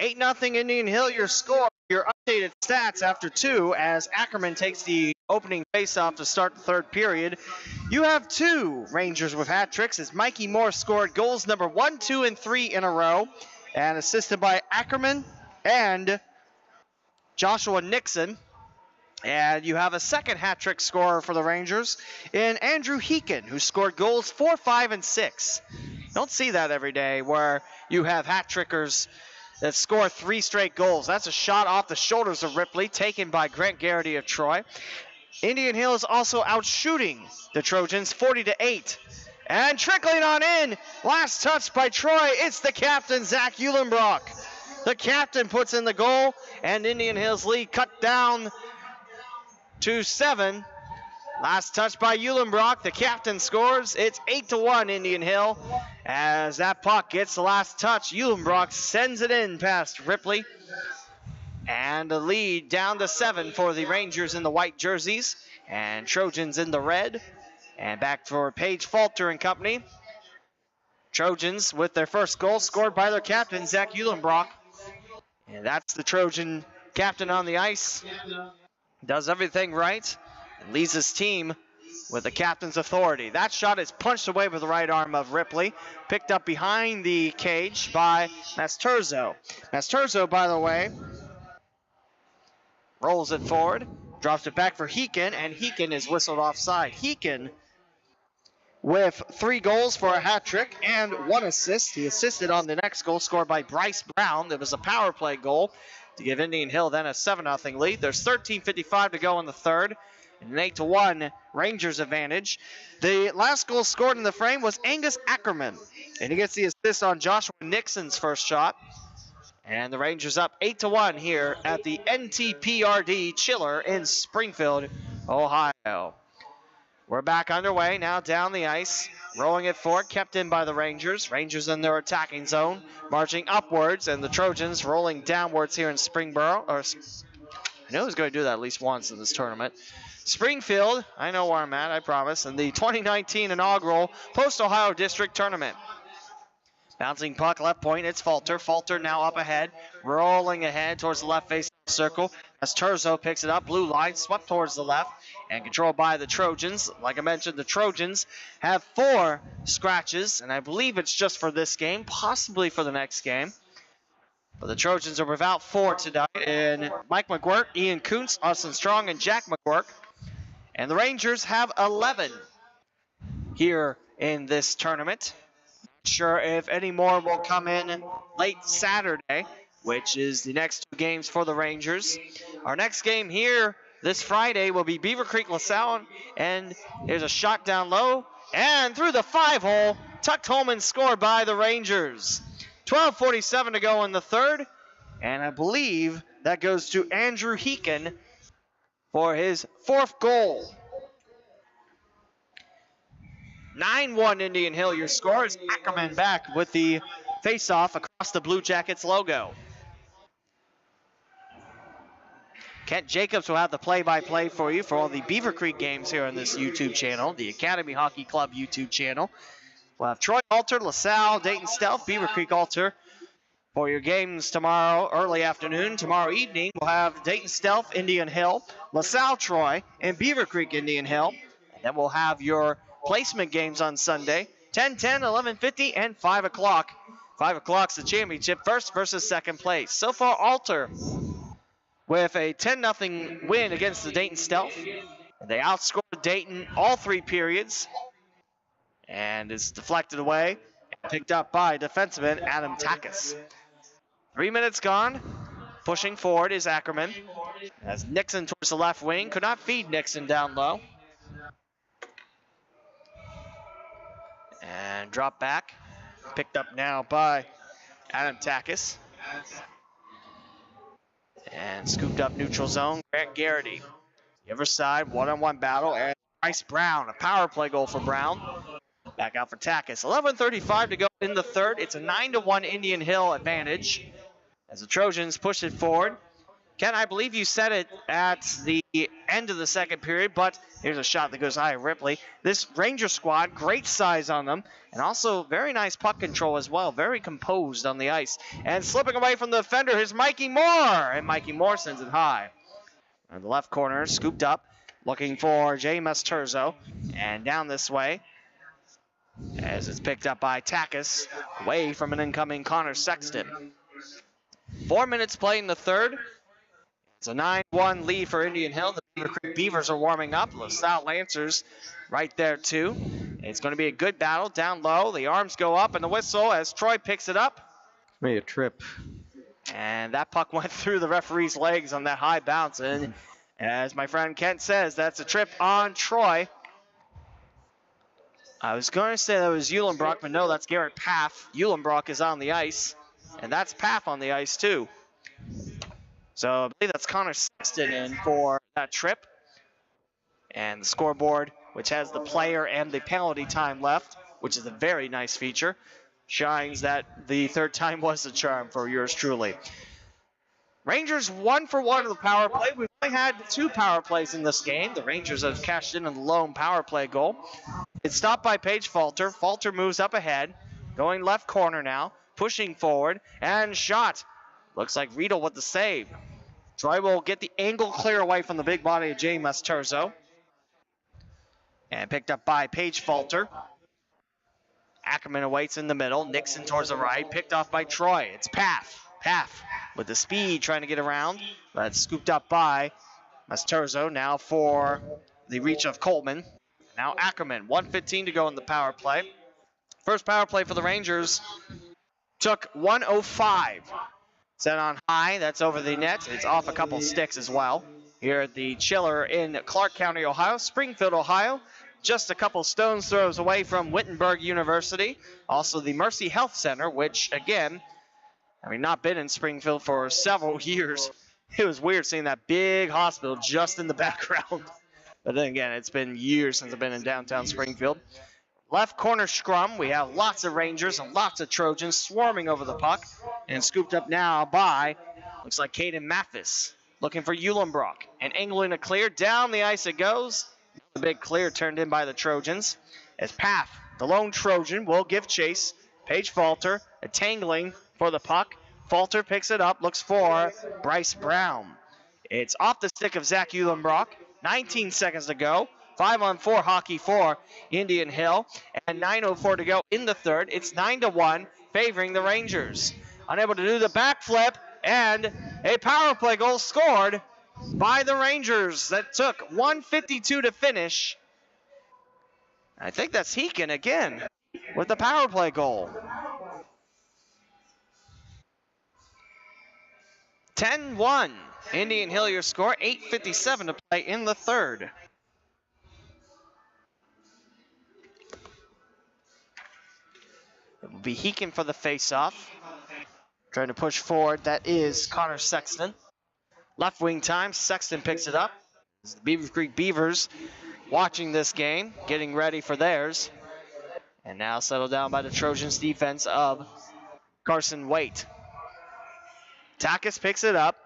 8-0 Indian Hill, your score, your updated stats after 2 as Ackerman takes the opening faceoff to start the third period. You have 2 Rangers with hat tricks as Mikey Moore scored goals number 1, 2, and 3 in a row and assisted by Ackerman and Joshua Nixon. And you have a second hat trick scorer for the Rangers in Andrew Heekin, who scored goals 4, 5, and 6. Don't see that every day where you have hat trickers that score 3 straight goals. That's a shot off the shoulders of Ripley, taken by Grant Garrity of Troy. Indian Hill is also outshooting the Trojans 40-8. And trickling on in, last touch by Troy, it's the captain, Zach Eulenbrock. The captain puts in the goal, and Indian Hill's lead cut down to 7. Last touch by Eulenbrock. The captain scores. It's 8-1 Indian Hill. As that puck gets the last touch, Eulenbrock sends it in past Ripley. And the lead down to 7 for the Rangers in the white jerseys and Trojans in the red. And back for Paige Falter and company. Trojans with their first goal scored by their captain, Zach Eulenbrock. And that's the Trojan captain on the ice. Does everything right and leads his team with the captain's authority. That shot is punched away with the right arm of Ripley, picked up behind the cage by Masturzo. Masturzo, by the way, rolls it forward, drops it back for Heekin, and Heekin is whistled offside. Heekin with 3 goals for a hat trick and 1 assist. He assisted on the next goal scored by Bryce Brown. That was a power play goal to give Indian Hill then a 7-0 lead. There's 13:55 to go in the third. An 8-1 Rangers advantage. The last goal scored in the frame was Angus Ackerman, and he gets the assist on Joshua Nixon's first shot. And the Rangers up 8-1 here at the NTPRD Chiller in Springfield, Ohio. We're back underway now down the ice. Rolling it forward, kept in by the Rangers. Rangers in their attacking zone, marching upwards, and the Trojans rolling downwards here in Springboro. I know I was going to do that at least once in this tournament. Springfield, I know where I'm at, I promise, in the 2019 inaugural Post-Ohio District Tournament. Bouncing puck, left point, it's Falter. Falter now up ahead, rolling ahead towards the left face circle. As Turzo picks it up, blue line, swept towards the left, and controlled by the Trojans. Like I mentioned, the Trojans have 4 scratches, and I believe it's just for this game, possibly for the next game. But the Trojans are without 4 tonight, and Mike McGuirk, Ian Kuntz, Austin Strong, and Jack McGuirk. And the Rangers have 11 here in this tournament. Not sure if any more will come in late Saturday, which is the next 2 games for the Rangers. Our next game here this Friday will be Beaver Creek LaSalle, and there's a shot down low, and through the 5-hole, tucked home and scored by the Rangers. 12:47 to go in the third, and I believe that goes to Andrew Heekin for his 4th goal. 9-1 Indian Hill, your score is Ackerman back with the face-off across the Blue Jackets logo. Kent Jacobs will have the play-by-play for you for all the Beaver Creek games here on this YouTube channel, the Academy Hockey Club YouTube channel. We'll have Troy Alter, LaSalle, Dayton Stealth, Beaver Creek Alter for your games tomorrow, early afternoon. Tomorrow evening, we'll have Dayton Stealth, Indian Hill, LaSalle, Troy, and Beaver Creek, Indian Hill. And then we'll have your placement games on Sunday, 10:10, 11:50, and 5 o'clock. 5 o'clock's the championship, first versus second place. So far, Alter with a 10-0 win against the Dayton Stealth. They outscored Dayton all 3 periods. And is deflected away and picked up by defenseman Adam Takis. 3 minutes gone. Pushing forward is Ackerman. As Nixon towards the left wing. Could not feed Nixon down low. And drop back. Picked up now by Adam Takis. And scooped up neutral zone. Grant Garrity. The other side, one-on-one battle. And Bryce Brown, a power play goal for Brown. Back out for Takis. 11:35 to go in the third. It's a 9-1 Indian Hill advantage as the Trojans push it forward. Ken, I believe you said it at the end of the second period, but here's a shot that goes high at Ripley. This Ranger squad, great size on them, and also very nice puck control as well. Very composed on the ice. And slipping away from the defender is Mikey Moore, and Mikey Moore sends it high. In the left corner, scooped up, looking for Jay Masturzo, and down this way, as it's picked up by Takis, away from an incoming Connor Sexton. 4 minutes played in the third. It's a 9-1 lead for Indian Hill. The Beaver Creek Beavers are warming up. LaSalle Lancers right there too. It's going to be a good battle down low. The arms go up and the whistle as Troy picks it up. Maybe a trip. And that puck went through the referee's legs on that high bounce. And as my friend Kent says, that's a trip on Troy. I was going to say that was Eulenbrock, but no, that's Garrett Paff. Eulenbrock is on the ice, and that's Paff on the ice too. So I believe that's Connor Sexton in for that trip. And the scoreboard, which has the player and the penalty time left, which is a very nice feature, shines that the third time was a charm for yours truly. Rangers 1 for 1 of the power play. We've only had 2 power plays in this game. The Rangers have cashed in on the lone power play goal. It's stopped by Paige Falter. Falter moves up ahead, going left corner now, pushing forward, and shot. Looks like Riedel with the save. Troy will get the angle clear away from the big body of Jay Masturzo. And picked up by Paige Falter. Ackerman awaits in the middle. Nixon towards the right. Picked off by Troy. It's Paff. Paff with the speed trying to get around. But scooped up by Masturzo. Now for the reach of Coleman. Now Ackerman. 1:15 to go in the power play. First power play for the Rangers took 1:05. Set on high. That's over the net. It's off a couple sticks as well. Here at the Chiller in Clark County, Ohio. Springfield, Ohio. Just a couple stones throws away from Wittenberg University. Also the Mercy Health Center, which, again, not been in Springfield for several years. It was weird seeing that big hospital just in the background. But then again, it's been years since I've been in downtown Springfield. Left corner scrum. We have lots of Rangers and lots of Trojans swarming over the puck. And scooped up now by, looks like Caden Mathis. Looking for Eulenbrock. And angling a clear. Down the ice it goes. The big clear turned in by the Trojans. As Paff, the lone Trojan, will give chase. Paige Falter, a tangling for the puck. Falter picks it up, looks for Bryce Brown. It's off the stick of Zach Eulenbrock. 19 seconds to go. 5-on-4 hockey for Indian Hill. And 9:04 to go in the third. It's 9-1, favoring the Rangers. Unable to do the backflip, and a power play goal scored by the Rangers. That took 1:52 to finish. I think that's Heekin again with the power play goal. 10-1. Indian Hill your score. 8:57 to play in the third. It will be Heekin for the face-off. Trying to push forward. That is Connor Sexton. Left wing time. Sexton picks it up. The Beaver Creek Beavers watching this game, getting ready for theirs. And now settled down by the Trojans defense of Carson Waite. Takis picks it up.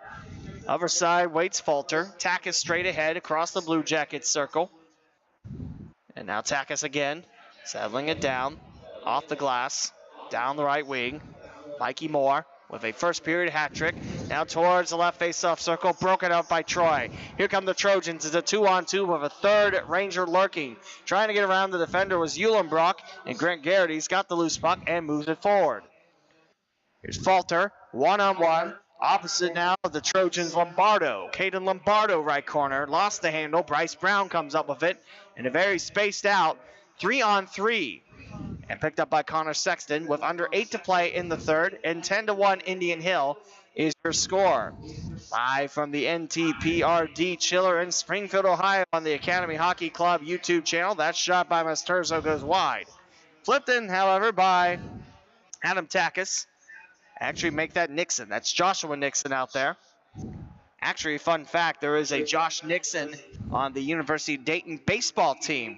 Other side, Waite's Falter. Takis straight ahead across the Blue Jackets circle. And now Takis again, settling it down. Off the glass, down the right wing. Mikey Moore with a first period hat trick. Now towards the left face-off circle, broken up by Troy. Here come the Trojans. It's a 2-on-2 with a third Ranger lurking. Trying to get around the defender was Eulenbrock, and Grant Garrity's got the loose puck and moves it forward. Here's Falter, 1-on-1. Opposite now of the Trojans, Lombardo. Caden Lombardo, right corner, lost the handle. Bryce Brown comes up with it, and a very spaced out 3-on-3. And picked up by Connor Sexton with under 8 to play in the third. And 10-1 Indian Hill is your score. Live from the NTPRD Chiller in Springfield, Ohio on the Academy Hockey Club YouTube channel. That shot by Masturzo goes wide. Flipped in, however, by Adam Takis. Actually make that Nixon. That's Joshua Nixon out there. Actually, fun fact, there is a Josh Nixon on the University of Dayton baseball team.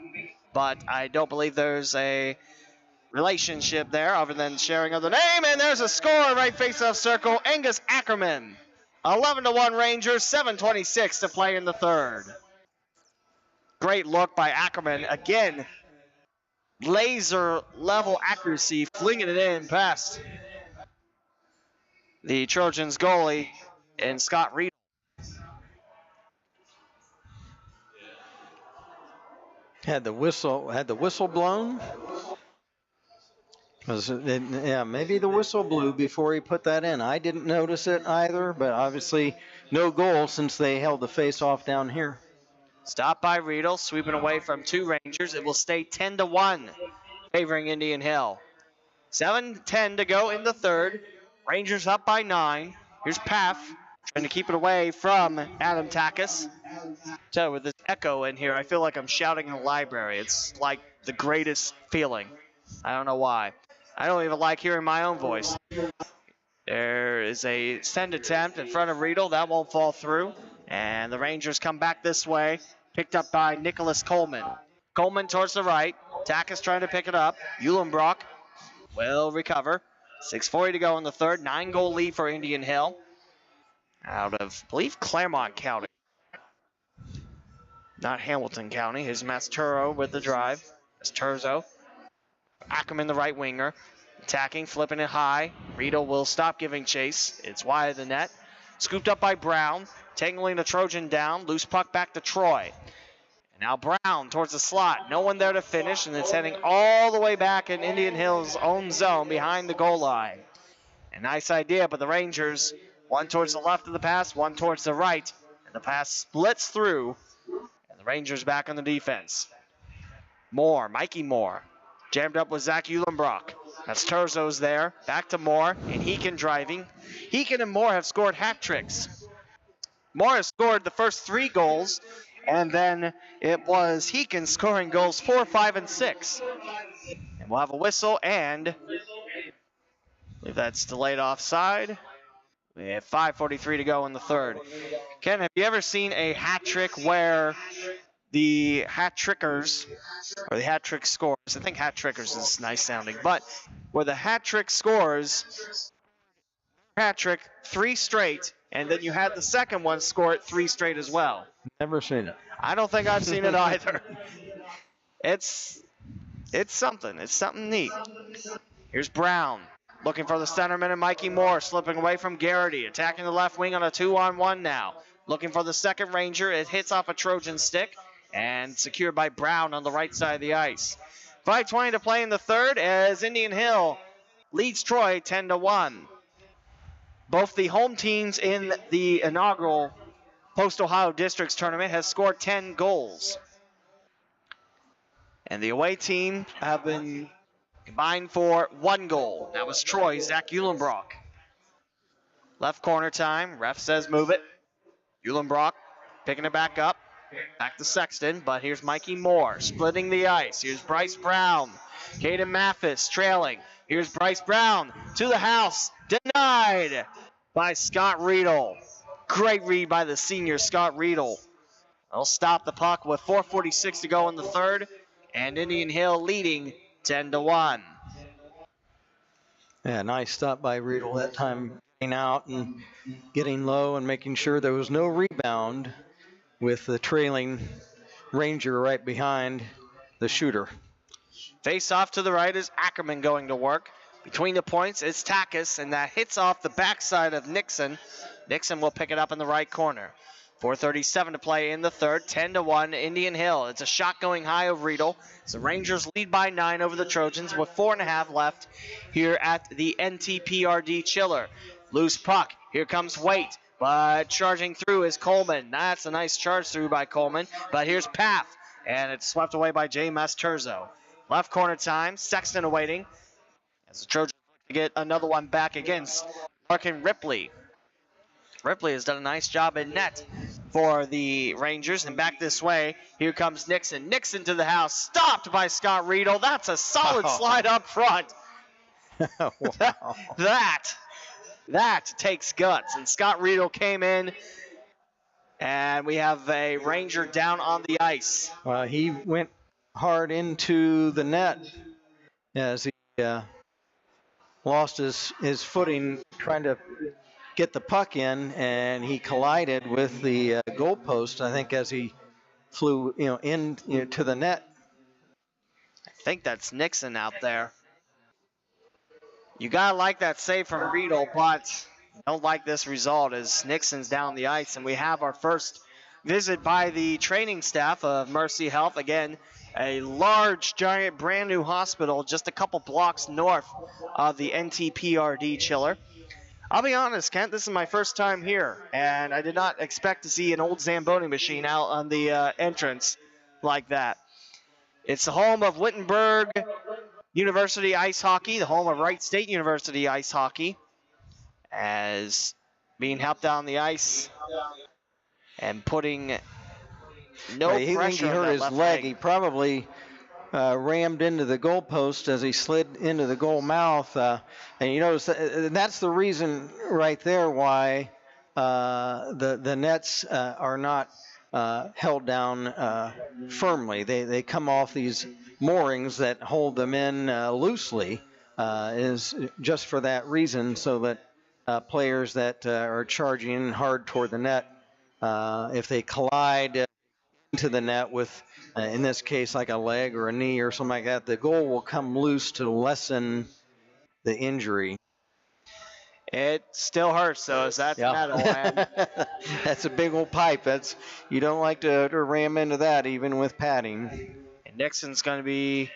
But I don't believe there's a relationship there other than sharing of the name. And there's a score, right face-off circle, Angus Ackerman. 11-1 Rangers, 7:26 to play in the third. Great look by Ackerman. Again, laser level accuracy, flinging it in past the Trojans goalie and Scott Reed. Had the whistle blown? Yeah, maybe the whistle blew before he put that in. I didn't notice it either, but obviously no goal since they held the face-off down here. Stop by Riedel, sweeping away from two Rangers. It will stay 10-1, favoring Indian Hill. 7:10 to go in the third. Rangers up by 9. Here's Paff trying to keep it away from Adam Takis. So with this echo in here, I feel like I'm shouting in a library. It's like the greatest feeling. I don't know why. I don't even like hearing my own voice. There is a send attempt in front of Riedel. That won't fall through. And the Rangers come back this way, picked up by Nicholas Coleman. Coleman towards the right. Takis trying to pick it up. Eulenbrock will recover. 6:40 to go in the third. 9-goal lead for Indian Hill. Out of, I believe, Claremont County. Not Hamilton County. Here's Masturo with the drive. It's Turzo. Ackerman, the right winger. Attacking, flipping it high. Riedel will stop giving chase. It's wide of the net. Scooped up by Brown. Tangling the Trojan down. Loose puck back to Troy. And now Brown towards the slot. No one there to finish, and it's heading all the way back in Indian Hill's own zone behind the goal line. A nice idea, but the Rangers, one towards the left of the pass, one towards the right. And the pass splits through, and the Rangers back on the defense. Moore, Mikey Moore, jammed up with Zach Eulenbrock. That's Turzo's there. Back to Moore, and Heekin driving. Heekin and Moore have scored hat tricks. Moore has scored the first 3 goals, and then it was Heekin scoring goals 4, 5, and 6. And we'll have a whistle, and I believe that's delayed offside. We have 5:43 to go in the third. Ken, have you ever seen a hat trick where the hat trickers, or the hat trick scores, I think hat trickers is nice sounding, but where the hat trick scores, hat trick 3 straight, and then you had the second one score it 3 straight as well? Never seen it. I don't think I've seen it either. It's something. It's something neat. Here's Brown. Looking for the centerman and Mikey Moore, slipping away from Garrity, attacking the left wing on a 2-on-1 now. Looking for the second Ranger. It hits off a Trojan stick and secured by Brown on the right side of the ice. 5:20 to play in the third as Indian Hill leads Troy 10-1. Both the home teams in the inaugural Post-Ohio Districts tournament has scored 10 goals. And the away team have been combined for 1 goal. That was Troy, Zach Eulenbrock. Left corner time. Ref says move it. Eulenbrock picking it back up. Back to Sexton, but here's Mikey Moore splitting the ice. Here's Bryce Brown. Caden Mathis trailing. Here's Bryce Brown to the house. Denied by Scott Riedel. Great read by the senior Scott Riedel. They'll stop the puck with 4:46 to go in the third, and Indian Hill leading 10-1. Yeah, nice stop by Riedel that time, getting out and getting low and making sure there was no rebound with the trailing Ranger right behind the shooter. Face off to the right is Ackerman going to work. Between the points, it's Takis, and that hits off the backside of Nixon. Nixon will pick it up in the right corner. 4:37 to play in the third, 10-1 Indian Hill. It's a shot going high of Riedel. The Rangers lead by 9 over the Trojans with 4.5 left here at the NTPRD Chiller. Loose puck. Here comes Waite, but charging through is Coleman. That's a nice charge through by Coleman, but here's Paff, and it's swept away by J. Masturzo. Left corner time, Sexton awaiting as the Trojans look to get another one back against Larkin Ripley. Ripley has done a nice job in net for the Rangers. And back this way, here comes Nixon. Nixon to the house, stopped by Scott Riedel. That's a solid slide up front. Wow. That takes guts. And Scott Riedel came in, and we have a Ranger down on the ice. Well, he went hard into the net as he lost his footing trying to get the puck in, and he collided with the goalpost, I think, as he flew in to the net. I think that's Nixon out there. You got to like that save from Riedel, but don't like this result as Nixon's down the ice, and we have our first visit by the training staff of Mercy Health. Again, a large, giant, brand new hospital just a couple blocks north of the NTPRD chiller. I'll be honest, Kent, this is my first time here, and I did not expect to see an old Zamboni machine out on the entrance like that. It's the home of Wittenberg University Ice Hockey, the home of Wright State University Ice Hockey, as being helped down the ice and putting no Right, pressure he on hurt that his left leg. leg. He probably rammed into the goalpost as he slid into the goal mouth. And you notice that's the reason right there why the nets are not held down firmly. They come off these moorings that hold them in loosely, is just for that reason, so that players that are charging hard toward the net, if they collide into the net with, in this case, like a leg or a knee or something like that, the goal will come loose to lessen the injury. It still hurts, though, as that's metal. And that's a big old pipe. You don't like to ram into that, even with padding. And Nixon's going to be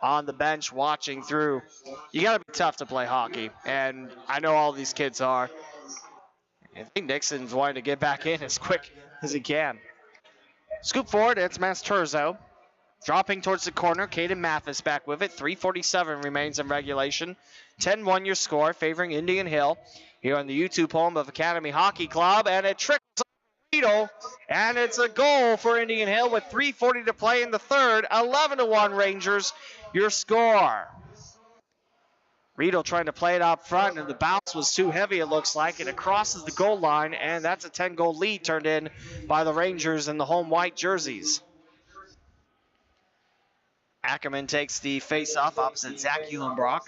on the bench watching through. You got to be tough to play hockey, and I know all these kids are. I think Nixon's wanting to get back in as quick as he can. Scoop forward, it's Masturzo. Dropping towards the corner, Caden Mathis back with it. 3:47 remains in regulation. 10-1 your score, favoring Indian Hill here on the YouTube home of Academy Hockey Club. And it trickles on Riedel, and it's a goal for Indian Hill with 3:40 to play in the third. 11-1 Rangers, your score. Riedel trying to play it out front, and the bounce was too heavy, it looks like. It crosses the goal line, and that's a 10-goal lead turned in by the Rangers in the home white jerseys. Ackerman takes the face-off opposite Zach Eulenbrock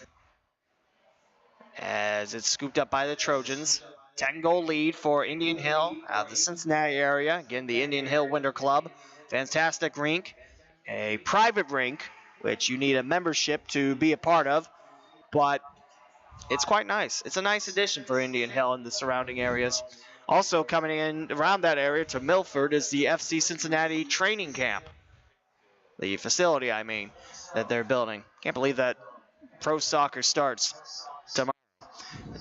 as it's scooped up by the Trojans. 10-goal lead for Indian Hill out of the Cincinnati area. Again, the Indian Hill Winter Club. Fantastic rink, a private rink, which you need a membership to be a part of, but it's quite nice. It's a nice addition for Indian Hill and the surrounding areas. Also coming in around that area to Milford is the FC Cincinnati training camp. The facility, I mean, that they're building. Can't believe that pro soccer starts tomorrow.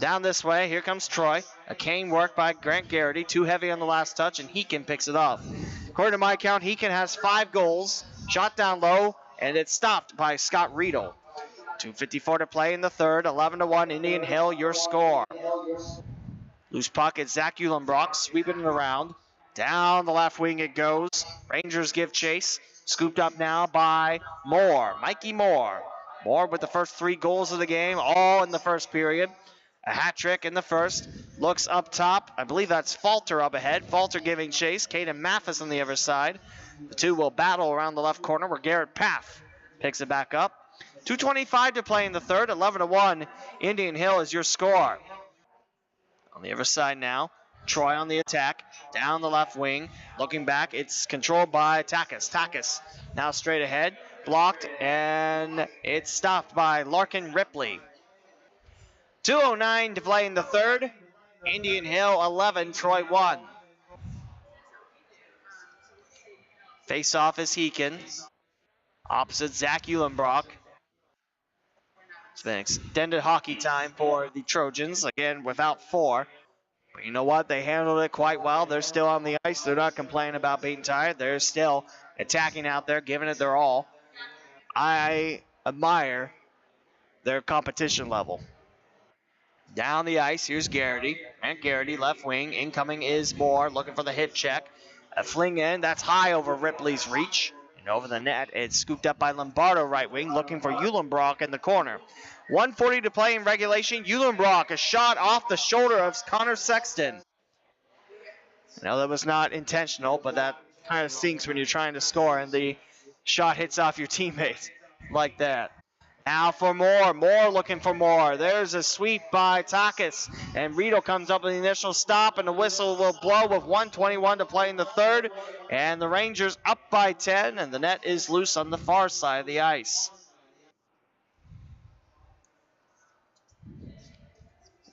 Down this way, here comes Troy. A cane work by Grant Garrity. Too heavy on the last touch, and Heekin picks it off. According to my count, Heekin has 5 goals. Shot down low, and it's stopped by Scott Riedel. 2:54 to play in the third. 11-1 Indian Hill, your score. Loose puck at Zach Eulenbrock, sweeping it around. Down the left wing it goes. Rangers give chase. Scooped up now by Moore, Mikey Moore. Moore with the first 3 goals of the game, all in the first period. A hat trick in the first. Looks up top. I believe that's Falter up ahead. Falter giving chase. Caden Mathis on the other side. The two will battle around the left corner where Garrett Paff picks it back up. 2:25 to play in the third. 11-1. Indian Hill is your score. On the other side now, Troy on the attack. Down the left wing. Looking back, it's controlled by Takis. Takis now straight ahead. Blocked, and it's stopped by Larkin Ripley. 2:09 to play in the third. Indian Hill 11, Troy 1. Face-off is Heekin. Opposite Zach Eulenbrock. It's been extended hockey time for the Trojans, again without 4. But you know what? They handled it quite well. They're still on the ice. They're not complaining about being tired. They're still attacking out there, giving it their all. I admire their competition level. Down the ice, here's Garrity. And Garrity, left wing. Incoming is Moore, looking for the hit check. A fling in, that's high over Ripley's reach. And over the net, it's scooped up by Lombardo, right wing, looking for Eulenbrock in the corner. 1:40 to play in regulation. Eulenbrock, a shot off the shoulder of Connor Sexton. I know that was not intentional, but that kind of stinks when you're trying to score and the shot hits off your teammate like that. Now for more looking for more. There's a sweep by Takis, and Rito comes up with the initial stop, and the whistle will blow with 1:21 to play in the third, and the Rangers up by 10, and the net is loose on the far side of the ice.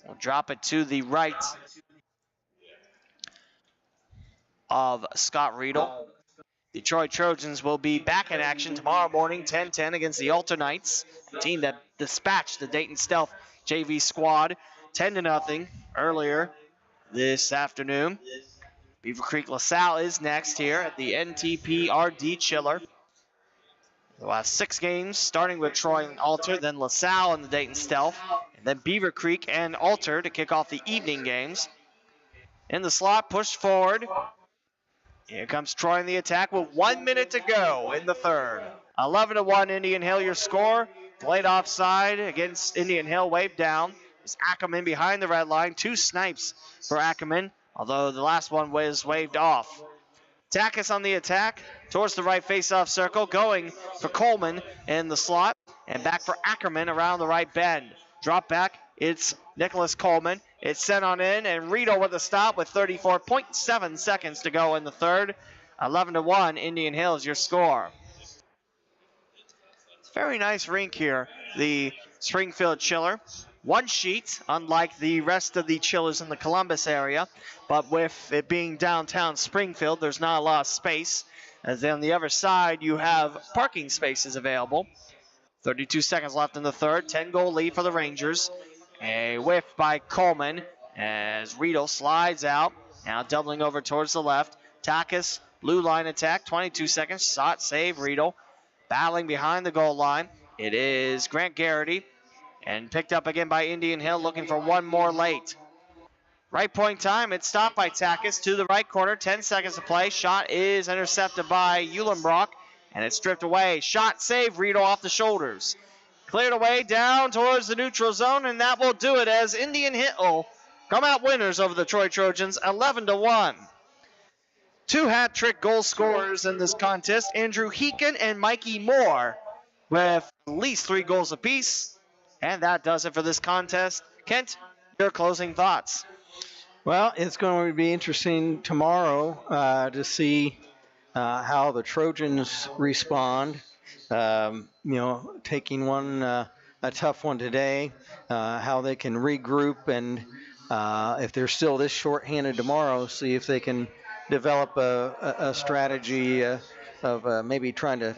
We'll drop it to the right of Scott Riedel. The Troy Trojans will be back in action tomorrow morning, 10:10 against the Alta Knights, a team that dispatched the Dayton Stealth JV squad 10-0 earlier this afternoon. Beaver Creek LaSalle is next here at the NTP-RD Chiller. The last 6 games, starting with Troy and Alter, then LaSalle and the Dayton Stealth, and then Beaver Creek and Alter to kick off the evening games. In the slot, pushed forward. Here comes Troy in the attack with 1 minute to go in the third. 11-1 Indian Hill, your score. Played offside against Indian Hill, waved down. It's Ackerman behind the red line. 2 snipes for Ackerman, although the last one was waved off. Takis on the attack towards the right face-off circle, going for Coleman in the slot, and back for Ackerman around the right bend. Drop back, it's Nicholas Coleman. It's sent on in, and Rito with the stop with 34.7 seconds to go in the third. 11-1, Indian Hill is your score. It's a very nice rink here, the Springfield Chiller. One sheet, unlike the rest of the chillers in the Columbus area, but with it being downtown Springfield, there's not a lot of space. As on the other side, you have parking spaces available. 32 seconds left in the third, 10-goal lead for the Rangers. A whiff by Coleman as Riedel slides out, now doubling over towards the left. Takis, blue line attack, 22 seconds, shot save, Riedel. Battling behind the goal line, it is Grant Garrity. And picked up again by Indian Hill, looking for one more late. Right point time, it's stopped by Takis to the right corner, 10 seconds to play. Shot is intercepted by Eulenbrock, and it's stripped away. Shot save, Riedel off the shoulders. Cleared away down towards the neutral zone, and that will do it as Indian Hill come out winners over the Troy Trojans, 11-1. 2 hat-trick goal scorers in this contest, Andrew Heekin and Mikey Moore, with at least 3 goals apiece. And that does it for this contest. Kent, your closing thoughts. Well, it's going to be interesting tomorrow to see how the Trojans respond. Taking a tough one today, how they can regroup, and if they're still this shorthanded tomorrow, see if they can develop a strategy of maybe trying to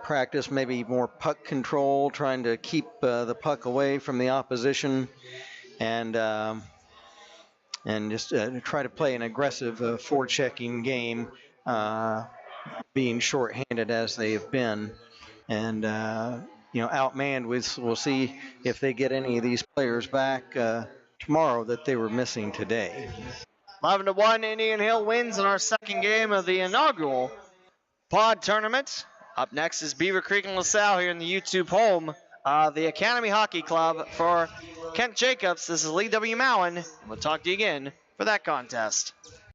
practice maybe more puck control, trying to keep the puck away from the opposition, and just try to play an aggressive forechecking game, being shorthanded as they have been, and outmanned. We'll see if they get any of these players back tomorrow that they were missing today. 11-1, Indian Hill wins in our second game of the inaugural pod tournament. Up next is Beaver Creek and LaSalle here in the YouTube home of the Academy Hockey Club. For Kent Jacobs, this is Lee W. Mowen. We'll talk to you again for that contest.